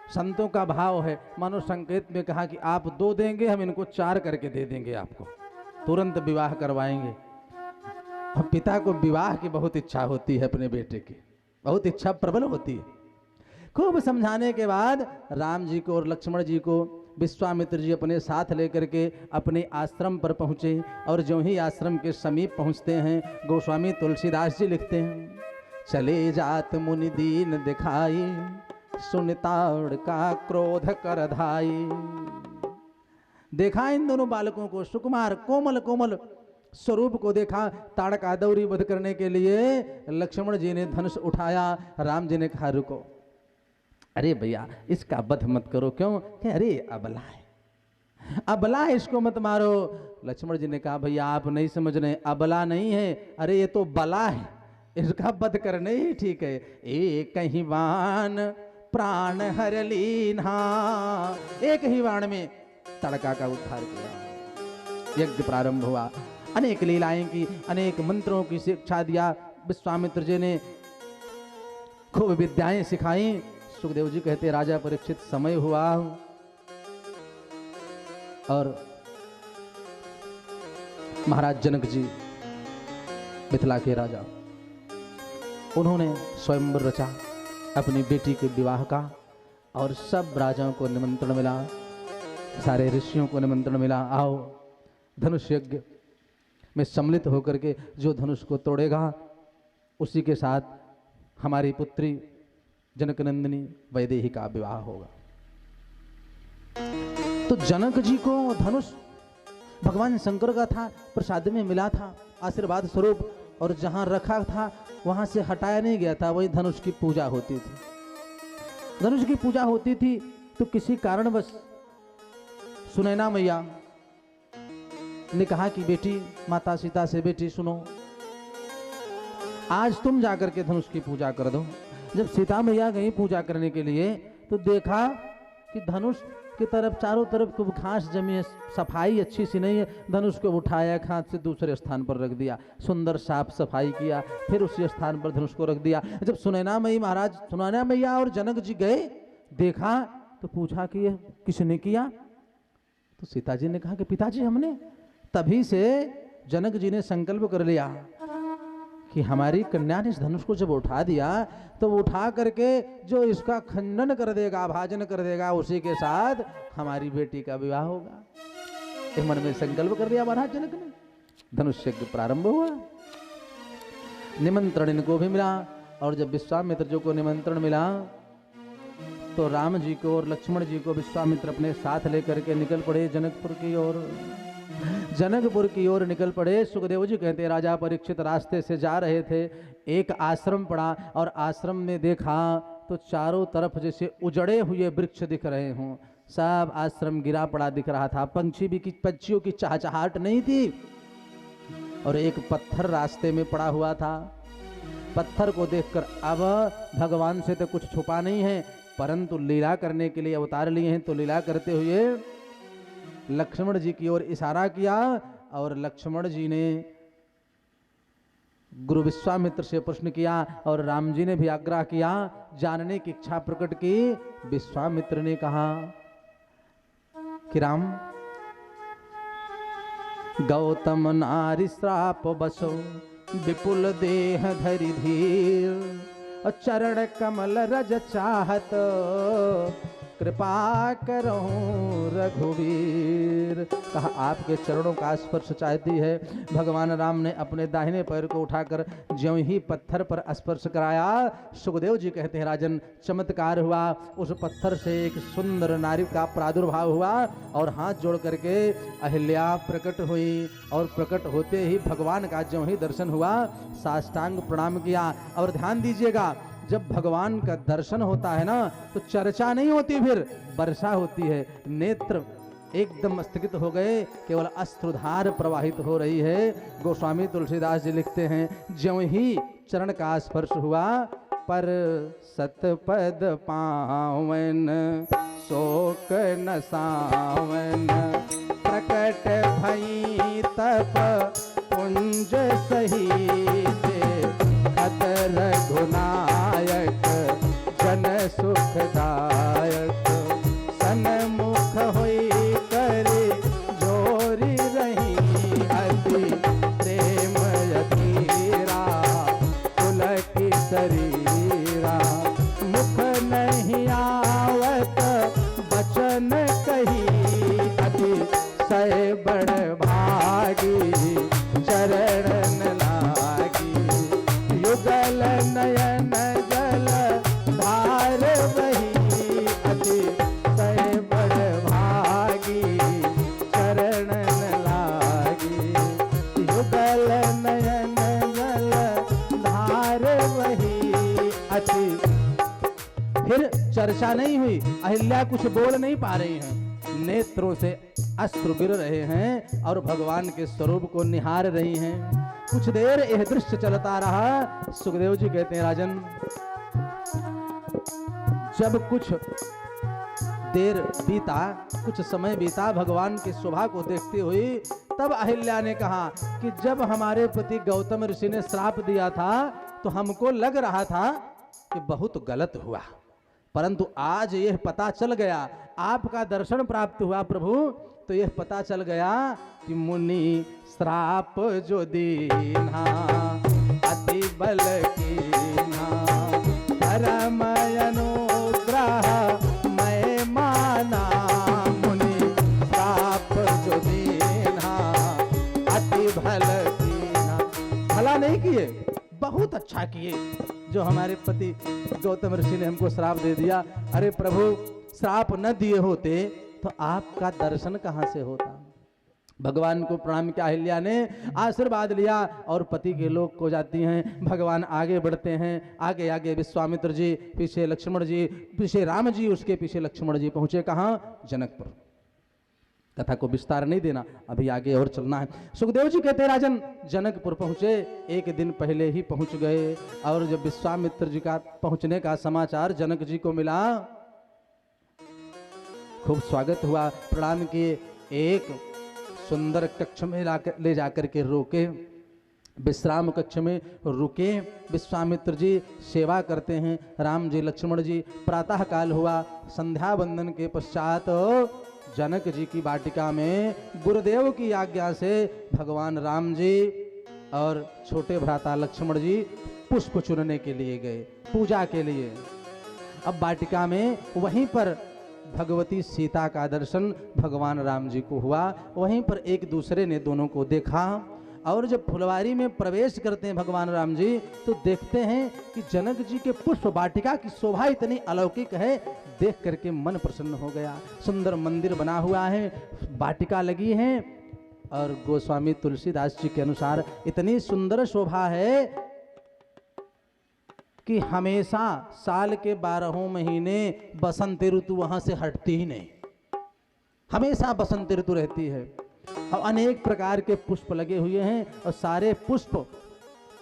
संतों का भाव है। मानो संकेत में कहा कि आप 2 देंगे, हम इनको 4 करके दे देंगे, आपको तुरंत विवाह करवाएंगे। और पिता को विवाह की बहुत इच्छा होती है अपने बेटे की, बहुत इच्छा प्रबल होती है। खूब समझाने के बाद राम जी को और लक्ष्मण जी को विश्वामित्र जी अपने साथ लेकर के अपने आश्रम पर पहुँचे। और जो ही आश्रम के समीप पहुँचते हैं, गोस्वामी तुलसीदास जी लिखते हैं, चले जात मुनि दीन दिखाई, सुनताड़ का क्रोध कर धाई। देखा इन दोनों बालकों को, सुकुमार कोमल कोमल स्वरूप को देखा। ताड़का दौरी वध करने के लिए लक्ष्मण जी ने धनुष उठाया, राम जी ने कहा रुको, अरे भैया इसका वध मत करो। क्यों? कि अरे अबला है, अबला है, इसको मत मारो। लक्ष्मण जी ने कहा भैया आप नहीं समझ रहे, अबला नहीं है, अरे ये तो बला है, इसका वध करने ही ठीक है। एक ही बाण प्राण हर लीन्हा, एक ही बाण में ताड़का का उद्धार किया। यज्ञ प्रारंभ हुआ, अनेक लीलाएं की, अनेक मंत्रों की शिक्षा दिया विश्वामित्र जी ने, खूब विद्याएं सिखाई। सुखदेव जी कहते राजा परीक्षित समय हुआ और महाराज जनक जी मिथिला के राजा, उन्होंने स्वयंवर रचा अपनी बेटी के विवाह का। और सब राजाओं को निमंत्रण मिला, सारे ऋषियों को निमंत्रण मिला, आओ धनुष यज्ञ में सम्मिलित होकर के जो धनुष को तोड़ेगा उसी के साथ हमारी पुत्री जनकनंदिनी वैदेही का विवाह होगा। तो जनक जी को धनुष भगवान शंकर का था, प्रसाद में मिला था आशीर्वाद स्वरूप, और जहां रखा था वहां से हटाया नहीं गया था, वही धनुष की पूजा होती थी। धनुष की पूजा होती थी तो किसी कारणवश सुनैना मैया ने कहा कि बेटी, माता सीता से, बेटी सुनो, आज तुम जाकर के धनुष की पूजा कर दो। जब सीता मैया गई पूजा करने के लिए तो देखा कि धनुष की तरफ चारों तरफ खूब घास जमी है, सफाई अच्छी सी नहीं है। धनुष को उठाया, एक हाथ से दूसरे स्थान पर रख दिया, सुंदर साफ सफाई किया, फिर उसी स्थान पर धनुष को रख दिया। जब सुनैना मई महाराज, सुनैना मैया और जनक जी गए, देखा तो पूछा कि ये किसने किया? तो सीता जी ने कहा कि पिताजी हमने। तभी से जनक जी ने संकल्प कर लिया कि हमारी कन्या ने इस धनुष को जब उठा दिया तो उठा करके जो इसका खंडन कर देगा, भाजन कर देगा, उसी के साथ हमारी बेटी का विवाह होगा। एक मन में संकल्प कर दिया महाराज जनक ने। धनुष यज्ञ प्रारंभ हुआ। निमंत्रण इनको भी मिला, और जब विश्वामित्र जी को निमंत्रण मिला तो राम जी को और लक्ष्मण जी को विश्वामित्र अपने साथ लेकर के निकल पड़े जनकपुर की ओर। जनकपुर की ओर निकल पड़े। सुखदेव जी कहते राजा परीक्षित रास्ते से जा रहे थे, एक आश्रम पड़ा और आश्रम में देखा तो चारों तरफ जैसे उजड़े हुए वृक्ष दिख रहे हों। सब आश्रम गिरा पड़ा दिख रहा था, पक्षियों की चहचहाट नहीं थी। और एक पत्थर रास्ते में पड़ा हुआ था। पत्थर को देखकर अब भगवान से तो कुछ छुपा नहीं है, परंतु लीला करने के लिए अवतार लिए हैं, तो लीला करते हुए लक्ष्मण जी की ओर इशारा किया और लक्ष्मण जी ने गुरु विश्वामित्र से प्रश्न किया और राम जी ने भी आग्रह किया, जानने की इच्छा प्रकट की। विश्वामित्र ने कहा कि राम, गौतम नारी श्राप बसो विपुल देह धरि धीर, चरण कमल रज चाहत कृपा करो रघुवीर। कहा आपके चरणों का स्पर्श चाहती है। भगवान राम ने अपने दाहिने पैर को उठाकर ज्यों ही पत्थर पर स्पर्श कराया, सुखदेव जी कहते हैं राजन चमत्कार हुआ। उस पत्थर से एक सुंदर नारी का प्रादुर्भाव हुआ और हाथ जोड़ करके अहिल्या प्रकट हुई। और प्रकट होते ही भगवान का ज्यों ही दर्शन हुआ, साष्टांग प्रणाम किया। और ध्यान दीजिएगा, जब भगवान का दर्शन होता है ना तो चर्चा नहीं होती, फिर वर्षा होती है। नेत्र एकदम स्थगित हो गए, केवल अश्रुधार प्रवाहित हो रही है। गोस्वामी तुलसीदास जी लिखते हैं, ज्यों ही चरण का स्पर्श हुआ, पर सतपद पावन शोक न सावन, प्रकट भई तप पुंज सहित, खत रघुनायक जन सुखदायक, सन्मुख होई करे जोरी रही, अति प्रेम यतीरा पुलक शरीरा, मुख नहीं आवत बचन कही, अति सय बड़ भागी चरण लागी, युगल नयन जल धार वही, अति सय बड़ भागी चरण लागी, युगल नयन जल धार वही, अति। फिर चर्चा नहीं हुई, अहिल्या कुछ बोल नहीं पा रही हैं, नेत्रों से अश्रु गिर रहे हैं और भगवान के स्वरूप को निहार रही हैं। कुछ देर यह दृश्य चलता रहा। सुखदेव जी कहते हैं राजन, जब कुछ देर बीता, कुछ समय बीता, भगवान की शोभा को देखती हुई, तब अहिल्या ने कहा कि जब हमारे पति गौतम ऋषि ने श्राप दिया था तो हमको लग रहा था कि बहुत गलत हुआ, परंतु आज यह पता चल गया, आपका दर्शन प्राप्त हुआ प्रभु, तो यह पता चल गया कि मुनि श्राप जो दीना अति बल कीना, परम अनुग्रह मैं माना, मुनि श्राप जो दीना अति भल कीना। भला नहीं किए, बहुत अच्छा किए जो हमारे पति गौतम ऋषि ने हमको श्राप दे दिया। अरे प्रभु, श्राप न दिए होते तो आपका दर्शन कहां से होता। भगवान को प्रणाम किया, अहिल्या ने आशीर्वाद लिया और पति के लोक को जाती हैं। भगवान आगे बढ़ते हैं, आगे आगे विश्वामित्र जी, पीछे लक्ष्मण जी, पीछे राम जी, उसके पीछे लक्ष्मण जी। पहुंचे कहां? जनकपुर। कथा को विस्तार नहीं देना, अभी आगे और चलना है। सुखदेव जी कहते राजन जनकपुर पहुंचे, एक दिन पहले ही पहुंच गए। और जब विश्वामित्र जी का पहुंचने का समाचार जनक जी को मिला, खूब स्वागत हुआ, प्रणाम किए। एक सुंदर कक्ष में ले जाकर के रोके, विश्राम कक्ष में रुके। विश्वामित्र जी सेवा करते हैं, राम जी लक्ष्मण जी। प्रातः काल हुआ, संध्या वंदन के पश्चात जनक जी की वाटिका में गुरुदेव की आज्ञा से भगवान राम जी और छोटे भ्राता लक्ष्मण जी पुष्प चुनने के लिए गए, पूजा के लिए। अब वाटिका में वहीं पर भगवती सीता का दर्शन भगवान राम जी को हुआ। वहीं पर एक दूसरे ने दोनों को देखा, और जब फुलवारी में प्रवेश करते हैं भगवान राम जी, तो देखते हैं कि जनक जी के पुष्प वाटिका की शोभा इतनी अलौकिक है, देख करके मन प्रसन्न हो गया। सुंदर मंदिर बना हुआ है, वाटिका लगी है, और गोस्वामी तुलसीदास जी के अनुसार इतनी सुंदर शोभा है कि हमेशा साल के 12 महीने बसंत ऋतु वहां से हटती ही नहीं, हमेशा बसंत ऋतु रहती है। और अनेक प्रकार के पुष्प लगे हुए हैं, और सारे पुष्प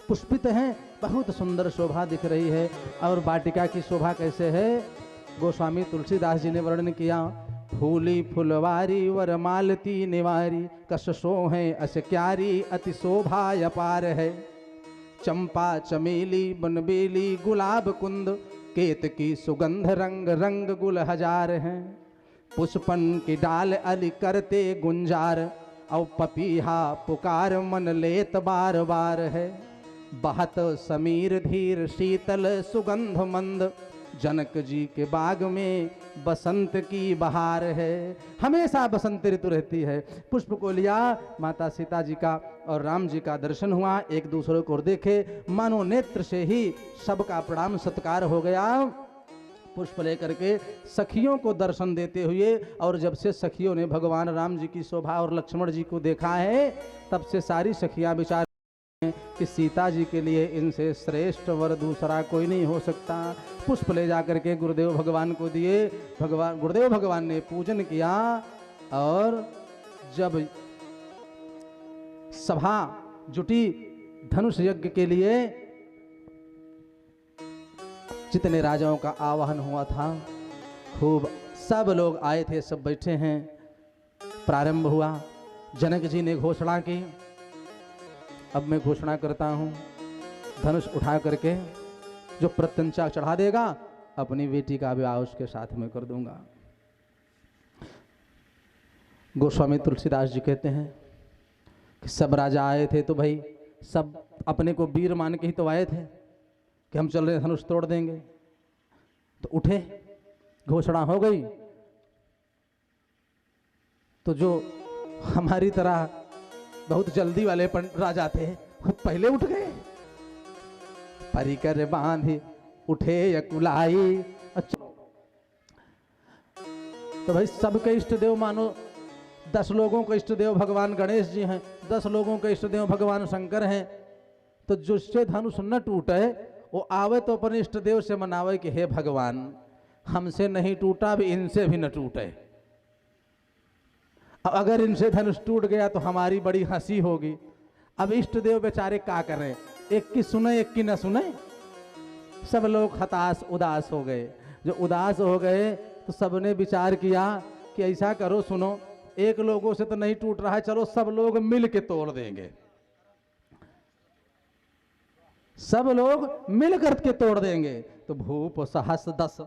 पुष्पित हैं, बहुत सुंदर शोभा दिख रही है। और वाटिका की शोभा कैसे है, गोस्वामी तुलसीदास जी ने वर्णन किया। फूली फुलवारी वर मालती निवारी, कस सोहे अस क्यारी अति शोभा अपार है। चंपा चमेली बनबेली गुलाब कुंद, केतकी सुगंध रंग रंग गुल हजार हैं। पुष्पन की डाल अली करते गुंजार, और पपीहा पुकार मन लेत बार बार है। बहत समीर धीर शीतल सुगंध मंद, जनक जी के बाग में बसंत की बहार है। हमेशा बसंत ऋतु रहती है। पुष्प को लिया, माता सीता जी का और राम जी का दर्शन हुआ, एक दूसरे को देखे, मानो नेत्र से ही सबका प्रणाम सत्कार हो गया। पुष्प लेकर के सखियों को दर्शन देते हुए, और जब से सखियों ने भगवान राम जी की शोभा और लक्ष्मण जी को देखा है, तब से सारी सखियां विचार कि सीता जी के लिए इनसे श्रेष्ठ वर दूसरा कोई नहीं हो सकता। पुष्प ले जाकर के गुरुदेव भगवान को दिए, गुरुदेव भगवान ने पूजन किया, और जब सभा जुटी धनुष यज्ञ के लिए, जितने राजाओं का आवाहन हुआ था, खूब सब लोग आए थे, सब बैठे हैं। प्रारंभ हुआ, जनक जी ने घोषणा की। अब मैं घोषणा करता हूं, धनुष उठा करके जो प्रत्यंचा चढ़ा देगा, अपनी बेटी का विवाह उसके साथ में कर दूंगा। गोस्वामी तुलसीदास जी कहते हैं कि सब राजा आए थे, तो भाई सब अपने को वीर मान के ही तो आए थे कि हम चल रहे धनुष तोड़ देंगे। तो उठे, घोषणा हो गई, तो जो हमारी तरह बहुत जल्दी वाले राजा थे, वो पहले उठ गए। परिकर बांधे उठे यकुलाई। अच्छा, तो भाई सबके इष्ट देव मानो 10 लोगों के इष्ट देव भगवान गणेश जी हैं, 10 लोगों के इष्ट देव भगवान शंकर हैं। तो जिससे धनुष न टूटे, वो आवे तो अपने इष्ट देव से मनावे कि हे भगवान, हमसे नहीं टूटा, अब इनसे भी न टूटे। अब अगर इनसे धनुष टूट गया तो हमारी बड़ी हंसी होगी। अब इष्ट देव बेचारे क्या करें, एक की सुने एक की न सुने। सब लोग हताश उदास हो गए। जो उदास हो गए तो सबने विचार किया कि ऐसा करो, सुनो, एक लोगों से तो नहीं टूट रहा है, चलो सब लोग मिल के तोड़ देंगे। सब लोग मिल करके तोड़ देंगे। तो भूप सहस 10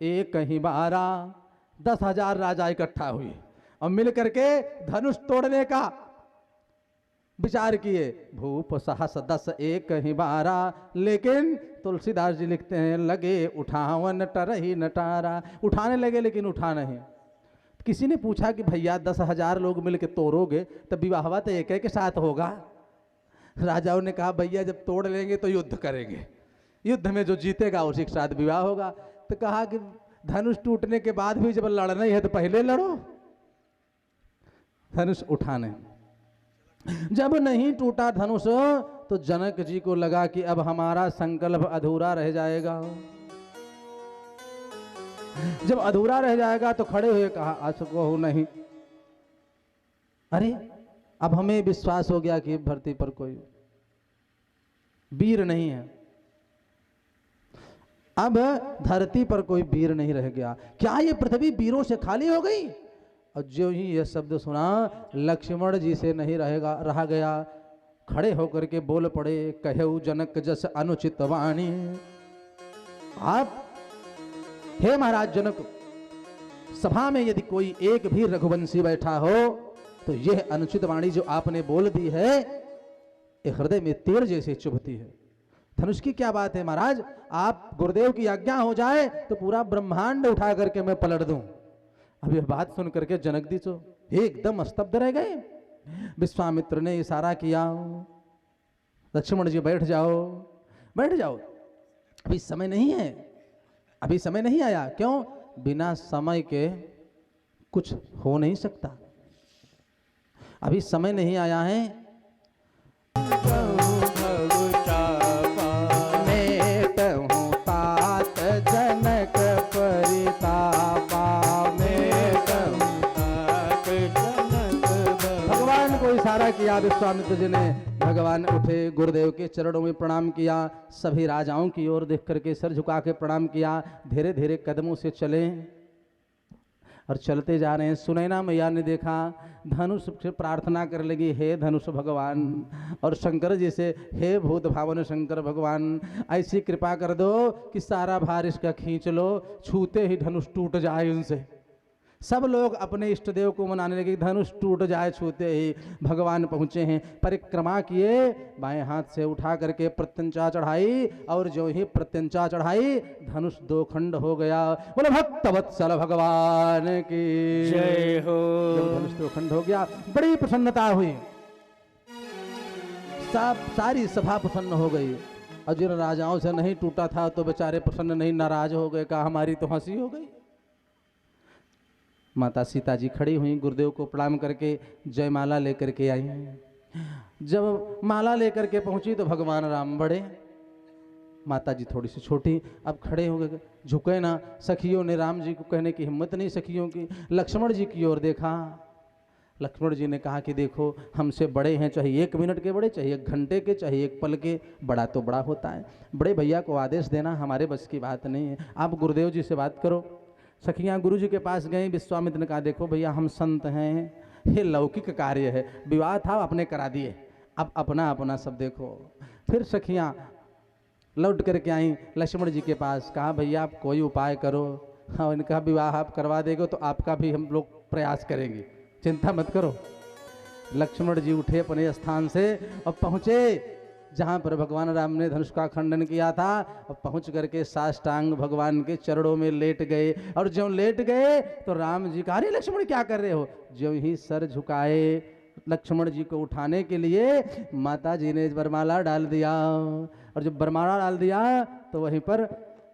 एक ही 12, 10,000 राजा इकट्ठा हुए और मिल करके धनुष तोड़ने का विचार किए। भूप सहस 10 एक ही 12, लेकिन तुलसीदास जी लिखते हैं, लगे उठावन टरही नटारा। उठाने लगे लेकिन उठा नहीं। किसी ने पूछा कि भैया 10,000 लोग मिल के तोड़ोगे तो विवाह तो एक के साथ होगा। राजाओं ने कहा, भैया जब तोड़ लेंगे तो युद्ध करेंगे, युद्ध में जो जीतेगा उसी के साथ विवाह होगा। तो कहा कि धनुष टूटने के बाद भी जब लड़ना ही है तो पहले लड़ो। धनुष उठाने, जब नहीं टूटा धनुष, तो जनक जी को लगा कि अब हमारा संकल्प अधूरा रह जाएगा। जब अधूरा रह जाएगा तो खड़े हुए कहा, असको नहीं। अरे अब हमें विश्वास हो गया कि धरती पर कोई वीर नहीं है। अब धरती पर कोई वीर नहीं रह गया। क्या ये पृथ्वी वीरों से खाली हो गई? और जो ही यह शब्द सुना, लक्ष्मण जी से नहीं रहा गया। खड़े होकर के बोल पड़े, कहेऊ जनक जस अनुचित वाणी। आप हे महाराज जनक, सभा में यदि कोई एक भी रघुवंशी बैठा हो तो यह अनुचित वाणी जो आपने बोल दी है, ये हृदय में तीर जैसे चुभती है। धनुष की क्या बात है महाराज, आप गुरुदेव की आज्ञा हो जाए तो पूरा ब्रह्मांड उठा करके मैं पलट दूं। अब यह बात सुन करके जनक जी तो एकदम स्तब्ध रह गए। विश्वामित्र ने इशारा किया, लक्ष्मण जी बैठ जाओ, बैठ जाओ, अभी समय नहीं है, अभी समय नहीं आया। क्यों? बिना समय के कुछ हो नहीं सकता, अभी समय नहीं आया है। जनक परितापा भगवान को इशारा किया। विश्वामित्र जी ने भगवान उठे, गुरुदेव के चरणों में प्रणाम किया, सभी राजाओं की ओर देख करके सर झुका के प्रणाम किया, धीरे धीरे कदमों से चले और चलते जा रहे हैं। सुनैना मैया ने देखा, धनुष से प्रार्थना कर लगी, हे धनुष भगवान, और शंकर जी से, हे भूत भावन शंकर भगवान, ऐसी कृपा कर दो कि सारा भार इसका खींच लो, छूते ही धनुष टूट जाए उनसे। सब लोग अपने इष्ट देव को मनाने लगे, धनुष टूट जाए छूते ही। भगवान पहुँचे हैं, परिक्रमा किए, बाएं हाथ से उठा करके प्रत्यंचा चढ़ाई, और जो ही प्रत्यंचा चढ़ाई धनुष दो खंड हो गया। बोले भक्त वत्सल भगवान की जय हो। जब धनुष दो खंड हो गया, बड़ी प्रसन्नता हुई, सारी सभा प्रसन्न हो गई। और जिन राजाओं से नहीं टूटा था तो बेचारे प्रसन्न नहीं, नाराज हो गए, कहा हमारी तो हंसी हो गई। माता सीता जी खड़ी हुई, गुरुदेव को प्रणाम करके जयमाला लेकर के आई। जब माला लेकर के पहुंची तो भगवान राम बड़े, माता जी थोड़ी सी छोटी, अब खड़े हो गए, झुके ना। सखियों ने राम जी को कहने की हिम्मत नहीं सखियों की। लक्ष्मण जी की ओर देखा, लक्ष्मण जी ने कहा कि देखो हमसे बड़े हैं, चाहे 1 मिनट के बड़े, चाहे 1 घंटे के, चाहे 1 पल के, बड़ा तो बड़ा होता है। बड़े भैया को आदेश देना हमारे बस की बात नहीं है, आप गुरुदेव जी से बात करो। सखियाँ गुरु जी के पास गए। विश्वामित्र ने कहा देखो भैया हम संत हैं, ये लौकिक कार्य है, विवाह था आपने करा दिए, अब अपना अपना सब देखो। फिर सखियाँ लौट करके आई लक्ष्मण जी के पास, कहा भैया आप कोई उपाय करो। हाँ, इनका विवाह आप करवा देंगे तो आपका भी हम लोग प्रयास करेंगे, चिंता मत करो। लक्ष्मण जी उठे अपने स्थान से और पहुँचे जहाँ पर भगवान राम ने धनुष का खंडन किया था, और पहुँच करके साष्टांग भगवान के चरणों में लेट गए। और जब लेट गए तो राम जी कहा, अरे लक्ष्मण क्या कर रहे हो? जो ही सर झुकाए लक्ष्मण जी को उठाने के लिए, माता जी ने वरमाला डाल दिया। और जब वरमाला डाल दिया तो वहीं पर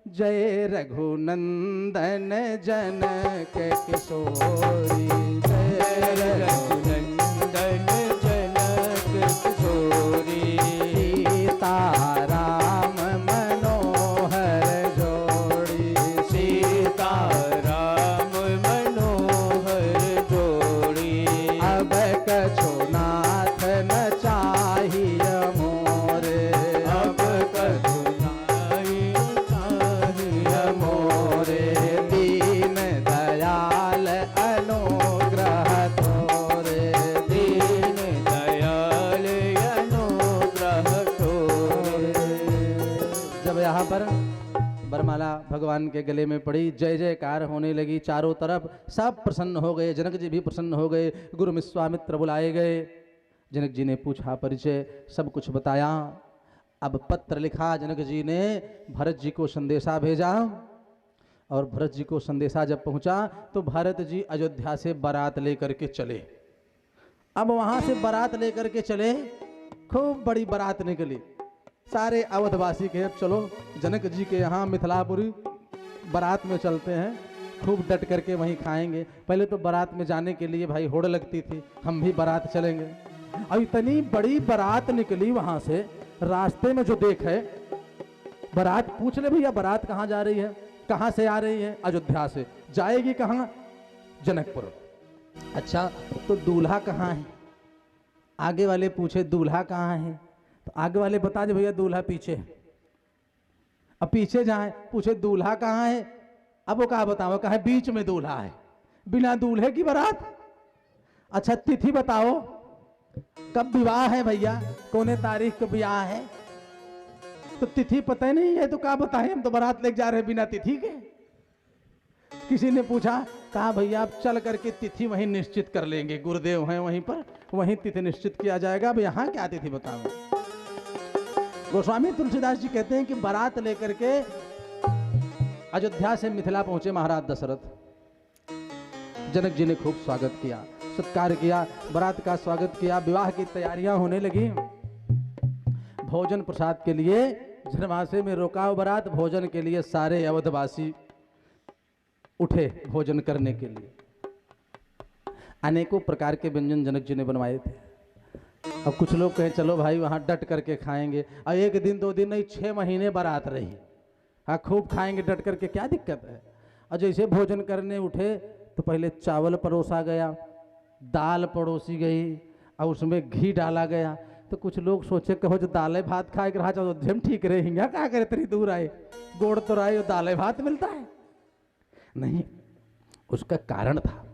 जय रघुनंदन जनक किशोरी, जय रघुनंदन जनक किशोरी, सीताराम मनोहर जोड़ी, सीताराम मनोहर जोड़ी, अब कछु नाथ न चाहिए मोरे, अब कछु चाहिए मोरे, दीन दयाल अनुग्रह तोरे, दीन दयाल अनुग्रह तोरे। जब यहाँ पर वरमाला भगवान के गले में पड़ी, जय जयकार होने लगी, चारों तरफ सब प्रसन्न हो गए, जनक जी भी प्रसन्न हो गए। गुरु विश्वामित्र बुलाए गए, जनक जी ने पूछा परिचय, सब कुछ बताया। अब पत्र लिखा जनक जी ने, भरत जी को संदेशा भेजा, और भरत जी को संदेशा जब पहुंचा तो भरत जी अयोध्या से बारात लेकर के चले। अब वहां से बारात लेकर के चले, खूब बड़ी बारात निकली, सारे अवधवासी के, अब चलो जनक जी के यहाँ मिथिलापुरी बारात में चलते हैं, खूब डट करके वहीं खाएंगे। पहले तो बारात में जाने के लिए भाई होड़ लगती थी, हम भी बारात चलेंगे। अब इतनी बड़ी बारात निकली, वहां से रास्ते में जो देखे बारात, पूछ ले भैया बारात कहाँ जा रही है, कहाँ से आ रही है? अयोध्या से। जाएगी कहाँ? जनकपुर। अच्छा तो दूल्हा कहाँ है? आगे वाले पूछे दूल्हा कहाँ है, तो आगे वाले बता दे भैया दूल्हा पीछे है। अब पीछे जाए, पूछे दूल्हा कहाँ है, अब वो कहा बताओ, कहा बीच में दूल्हा है, बिना दूल्हे की बारात। अच्छा तिथि बताओ, कब विवाह है भैया, कौने तारीख को विवाह है, तो तिथि पता ही नहीं है तो क्या बताएं, हम तो बारात लेके जा रहे हैं बिना तिथि के। किसी ने पूछा, कहा भैया आप चल करके तिथि वहीं निश्चित कर लेंगे, गुरुदेव हैं वहीं पर, वहीं तिथि निश्चित किया जाएगा, अब यहाँ क्या तिथि बताऊं। गोस्वामी तुलसीदास जी कहते हैं कि बारात लेकर के अयोध्या से मिथिला पहुंचे महाराज दशरथ। जनक जी ने खूब स्वागत किया, सत्कार किया, बारात का स्वागत किया, विवाह की तैयारियां होने लगी। भोजन प्रसाद के लिए जनमासे में रोकाव बारात, भोजन के लिए सारे अवधवासी उठे भोजन करने के लिए। अनेकों प्रकार के व्यंजन जनक जी ने बनवाए थे। अब कुछ लोग कहे चलो भाई वहां डट करके खाएंगे, और एक दिन 2 दिन नहीं 6 महीने बारात रही, हाँ खूब खाएंगे डट करके, क्या दिक्कत है। और जैसे भोजन करने उठे तो पहले चावल परोसा गया, दाल परोसी गई, और उसमें घी डाला गया। तो कुछ लोग सोचे कहो जो दालें भात खाए के रहा अयोध्या में ठीक रहेंगे, क्या करे इतनी दूर आए, गोड़ तो आए और दालें भात मिलता है। नहीं, उसका कारण था,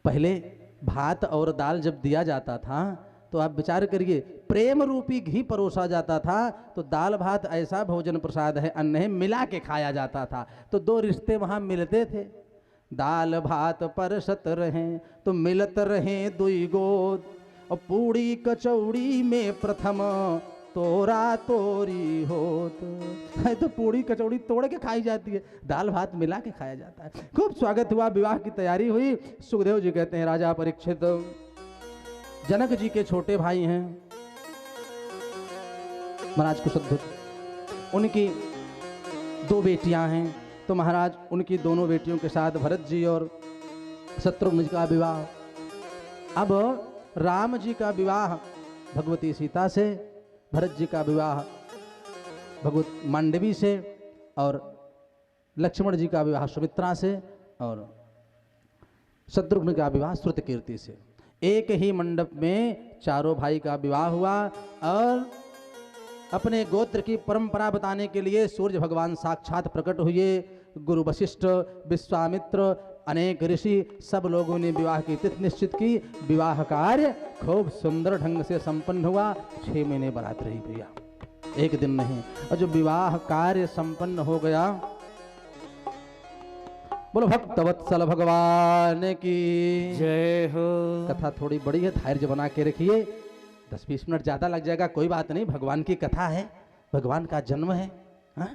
पहले भात और दाल जब दिया जाता था तो आप विचार करिए, प्रेम रूपी घी परोसा जाता था, तो दाल भात ऐसा भोजन प्रसाद है, अन्न है, मिला के खाया जाता था। तो 2 रिश्ते वहां मिलते थे, दाल भात परसत रहे तो मिलत रहे 2 गोद, और पूड़ी कचौड़ी में प्रथम तोरा तोरी होत है, तो पूड़ी कचौड़ी तोड़ के खाई जाती है, दाल भात मिला के खाया जाता है। खूब स्वागत हुआ, विवाह की तैयारी हुई। सुखदेव जी कहते हैं राजा परीक्षित जनक जी के छोटे भाई हैं महाराज कुशध्वज, उनकी 2 बेटियां हैं, तो महाराज उनकी दोनों बेटियों के साथ भरत जी और शत्रुघ्न जी का विवाह। अब राम जी का विवाह भगवती सीता से, भरत जी का विवाह भगवत मांडवी से, और लक्ष्मण जी का विवाह सुमित्रा से, और शत्रुघ्न का विवाह श्रुतकीर्ति से। एक ही मंडप में चारों भाई का विवाह हुआ। और अपने गोत्र की परंपरा बताने के लिए सूर्य भगवान साक्षात प्रकट हुए। गुरु वशिष्ठ, विश्वामित्र, अनेक ऋषि, सब लोगों ने विवाह की तिथि निश्चित की। विवाह कार्य खूब सुंदर ढंग से संपन्न हुआ। 6 महीने बारात रही भैया, एक दिन नहीं। और जो विवाह कार्य संपन्न हो गया, बोलो भक्तवत्सल भगवान की जय हो। कथा थोड़ी बड़ी है, धैर्य बना के रखिए, 10-20 मिनट ज़्यादा लग जाएगा, कोई बात नहीं, भगवान की कथा है, भगवान का जन्म है। हाँ?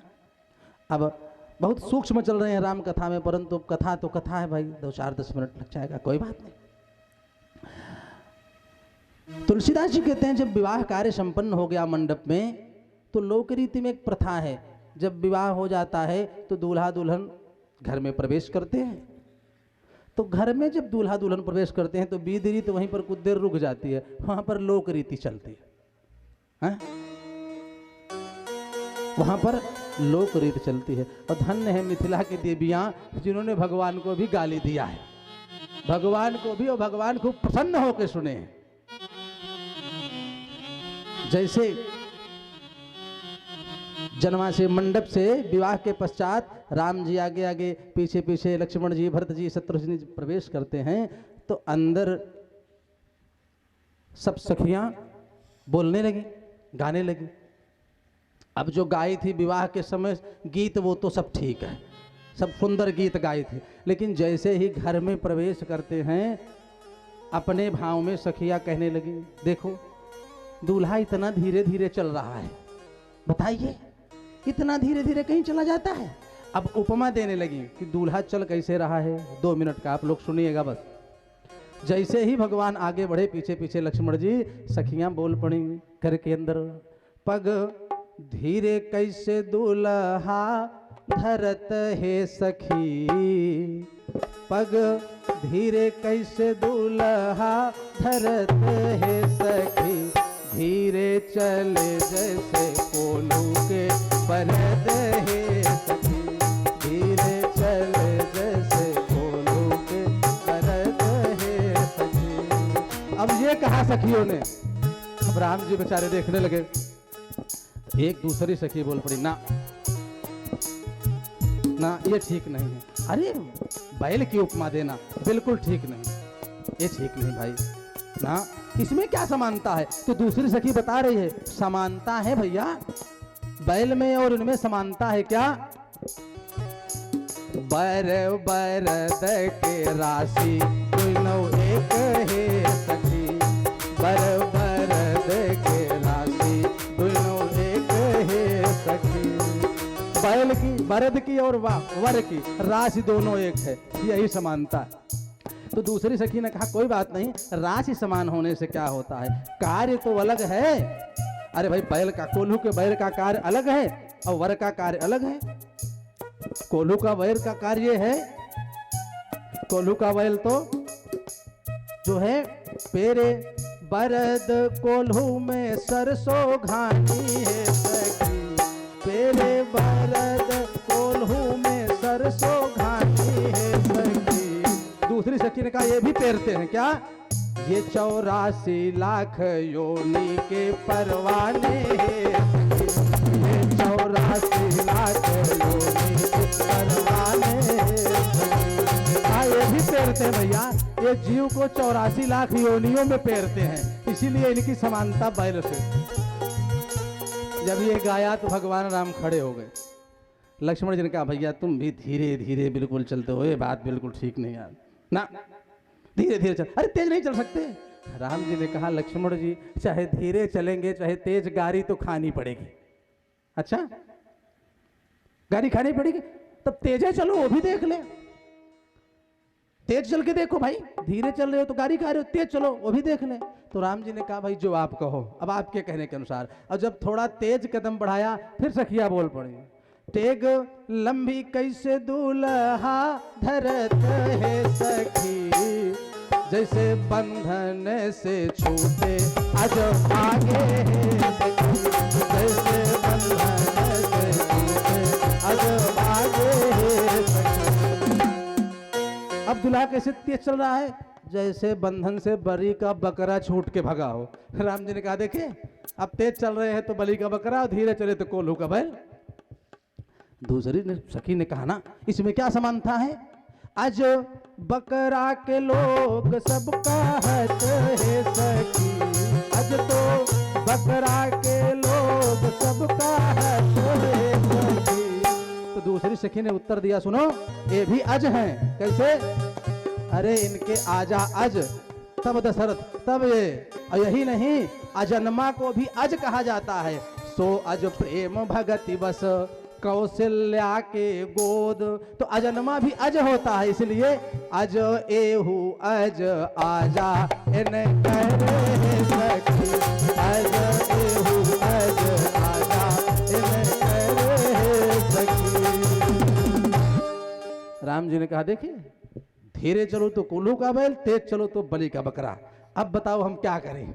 अब बहुत सूक्ष्म चल रहे हैं राम कथा में, परंतु कथा तो कथा है भाई, 2-4-10 मिनट लग जाएगा, कोई बात नहीं। तुलसीदास जी कहते हैं जब विवाह कार्य संपन्न हो गया मंडप में, तो लोक रीति में एक प्रथा है, जब विवाह हो जाता है तो दूल्हा दुल्हन घर में प्रवेश करते हैं। तो घर में जब दूल्हा दुल्हन प्रवेश करते हैं तो विधि रीति वहीं पर कुछ देर रुक जाती है, वहां पर लोक रीति चलती है, वहां पर लोक रीति चलती है। और धन्य है मिथिला की देवियां जिन्होंने भगवान को भी गाली दिया है, भगवान को भी, और भगवान खूब प्रसन्न होकर सुने हैं। जैसे जनमासे मंडप से विवाह के पश्चात राम जी आगे आगे, पीछे पीछे लक्ष्मण जी, भरत जी, शत्रुघ्न जी प्रवेश करते हैं, तो अंदर सब सखियां बोलने लगी, गाने लगी। अब जो गाई थी विवाह के समय गीत, वो तो सब ठीक है, सब सुंदर गीत गाई थी, लेकिन जैसे ही घर में प्रवेश करते हैं अपने भाव में सखियां कहने लगी, देखो दूल्हा इतना धीरे धीरे चल रहा है, बताइए इतना धीरे धीरे कहीं चला जाता है। अब उपमा देने लगी कि दूल्हा चल कैसे रहा है, 2 मिनट का आप लोग सुनिएगा बस। जैसे ही भगवान आगे बढ़े, पीछे पीछे लक्ष्मण जी, सखियां बोल पड़ी घर के अंदर, पग धीरे कैसे दूल्हा धरत है सखी, पग धीरे कैसे दूल्हा धरत है सखी, धीरे चले जैसे कोलू के परद है सखी, धीरे चले जैसे कोलू के परद है सखी। अब ये कहा सखियों ने, अब राम जी बेचारे देखने लगे, एक दूसरी सखी बोल पड़ी, ना ना ये ठीक नहीं है। अरे बैल की उपमा देना बिल्कुल ठीक नहीं, ये ठीक नहीं भाई ना, इसमें क्या समानता है? तो दूसरी सखी बता रही है समानता है भैया, बैल में और इनमें समानता है क्या? बर बरद के राशि दोनों एक है सखी, बर बरद के राशि दोनों एक है सखी। बैल की, बरद की और वर की राशि दोनों एक है, यही समानता है। तो दूसरी सखी ने कहा कोई बात नहीं, राशि समान होने से क्या होता है, कार्य तो अलग है। अरे भाई बैल का, कोल्हू के बैल का कार्य अलग है और वर का कार्य अलग है। कोल्हू का बैल का कार्य है, कोल्हू का बैल तो जो है पेरे बरद कोल्हू में सरसों घानी है सखी, पेरे बरद कोल्हू में सरसों घानी है सखी। दूसरी सखी ने कहा ये भी पेरते हैं क्या? ये 84 लाख योनि के परवाने हैं, ये 84 लाख योनि के परवाने हैं। हाँ ये भी पेरते हैं भैया, ये जीव को 84 लाख योनियों में पेरते हैं, इसीलिए इनकी समानता बैल से। जब ये गाया तो भगवान राम खड़े हो गए। लक्ष्मण जी ने कहा भैया तुम भी धीरे धीरे बिल्कुल चलते हो, ये बात बिल्कुल ठीक नहीं यार, ना धीरे धीरे चल। अरे तेज नहीं चल सकते? राम जी ने कहा लक्ष्मण जी चाहे धीरे चलेंगे चाहे तेज, गाड़ी तो खानी पड़ेगी। अच्छा गाड़ी खानी पड़ेगी, तब तेजे चलो वो भी देख ले, तेज चल के देखो भाई, धीरे चल रहे हो तो गाड़ी खा रहे हो, तेज चलो वो भी देख ले। तो राम जी ने कहा भाई जो आप कहो, अब आपके कहने के अनुसार। और जब थोड़ा तेज कदम बढ़ाया फिर सखिया बोल पड़ी, तेग लंबी कैसे दूल्हा धरत है सखी, जैसे बंधन से छूटे आज आगे है सखी, जैसे बंधन से छूटे आज आगे है सखी। अब दूल्हा कैसे तेज चल रहा है? जैसे बंधन से बलि का बकरा छूट के भगा हो। राम जी ने कहा देखे अब तेज चल रहे हैं तो बलि का बकरा, और धीरे चले तो कोल्हू का बैल। दूसरी सखी ने कहा ना इसमें क्या समानता है? आज बकरा के लोग सब कहत है सखी, आज तो बकरा के लोग सब कहत है सखी। तो दूसरी सखी ने उत्तर दिया सुनो ये भी अज हैं। कैसे? अरे इनके आजा अज, तब दशरथ तब ये, और यही नहीं अजन्मा को भी अज कहा जाता है। सो अज प्रेम भगति बस कौशल्या के गोद, तो अजन्मा भी अज होता है, इसलिए अज एहू अज आजा इन करे सखी, अज एहू अज आजा इन करे सखी। राम जी ने कहा देखिए धीरे चलो तो कोल्हू का बैल, तेज चलो तो बलि का बकरा, अब बताओ हम क्या करें?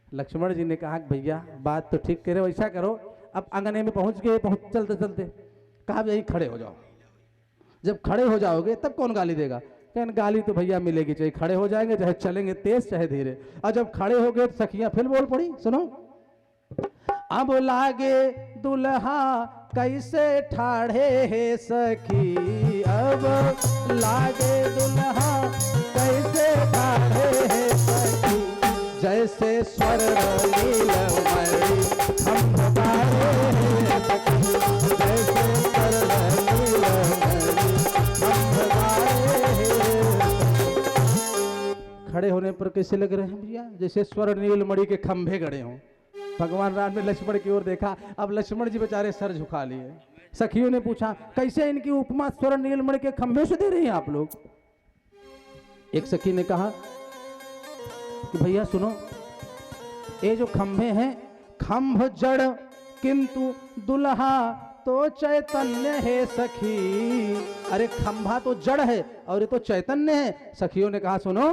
लक्ष्मण जी ने कहा भैया बात तो ठीक कह रहे हो, ऐसा करो अब अंगने में पहुंच गए, चलते चलते कहा यही खड़े हो जाओ। जब खड़े हो जाओगे तब कौन गाली देगा? कहने गाली तो भैया मिलेगी, चाहे खड़े हो जाएंगे चाहे चलेंगे तेज चाहे धीरे। और जब खड़े हो गए तो सखियां फिर बोल पड़ी सुनो, अब लागे दुल्हा कैसे ठाढ़े है सखी, अब लागे दुल्हा कैसे ठाढ़े है सखी, जैसे स्वर्ण नीलमणि खंभदारे है सखी, जैसे स्वर्ण नीलमणि खंभदारे है। खड़े होने पर कैसे लग रहे हैं भैया? जैसे स्वर्ण नीलमणि के खंभे गड़े हों। भगवान राम ने लक्ष्मण की ओर देखा, अब लक्ष्मण जी बेचारे सर झुका लिए। सखियों ने पूछा कैसे इनकी उपमा स्वर्ण नीलमणि के खंभे से दे रही हैं आप लोग? एक सखी ने कहा कि भैया सुनो ये जो खंभे हैं खंभ जड़ किंतु दुल्हा तो चैतन्य है सखी। अरे खंभा तो जड़ है और ये तो चैतन्य है। सखियों ने कहा सुनो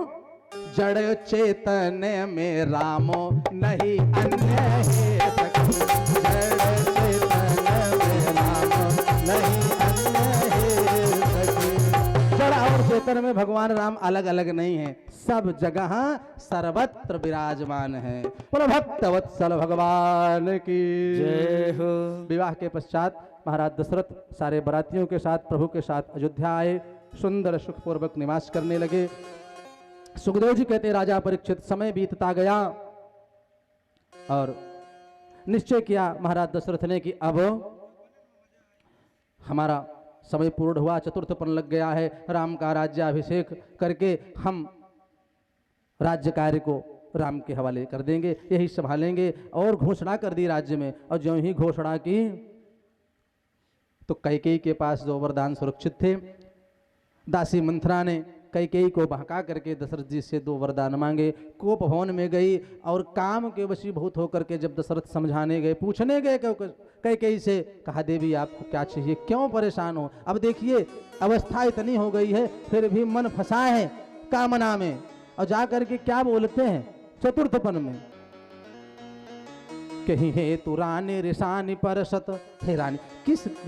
जड़ चैतन्य में रामो नहीं अन्य है सखी, जड़ चैतन्य में रामो नहीं अन्य है सखी। जड़ और चेतन में भगवान राम अलग अलग नहीं है, सब जगह सर्वत्र विराजमान है। बोलो भक्तवत्सल भगवान की जय हो। विवाह के पश्चात महाराज दशरथ सारे बरातियों के साथ प्रभु के साथ अयोध्या आए, सुंदर सुखपूर्वक निवास करने लगे। सुखदेव जी कहते राजा परीक्षित समय बीतता गया और निश्चय किया महाराज दशरथ ने कि अब हमारा समय पूर्ण हुआ, चतुर्थपन लग गया है, राम का राज्याभिषेक करके हम राज्य कार्य को राम के हवाले कर देंगे, यही संभालेंगे। और घोषणा कर दी राज्य में, और जो ही घोषणा की तो कैकेयी के पास जो वरदान सुरक्षित थे, दासी मंथरा ने कैकेयी को बहका करके दशरथ जी से 2 वरदान मांगे। कोप भवन में गई और काम के वशीभूत होकर के जब दशरथ समझाने गए, पूछने गए कैकेयी से, कहा देवी आपको क्या चाहिए, क्यों परेशान हो? अब देखिए अवस्था इतनी हो गई है, फिर भी मन फंसा है कामना में, और जा करके क्या बोलते हैं चतुर्थपन में, कहीं हे तु रानी रिसानी परसत, हे रानी किस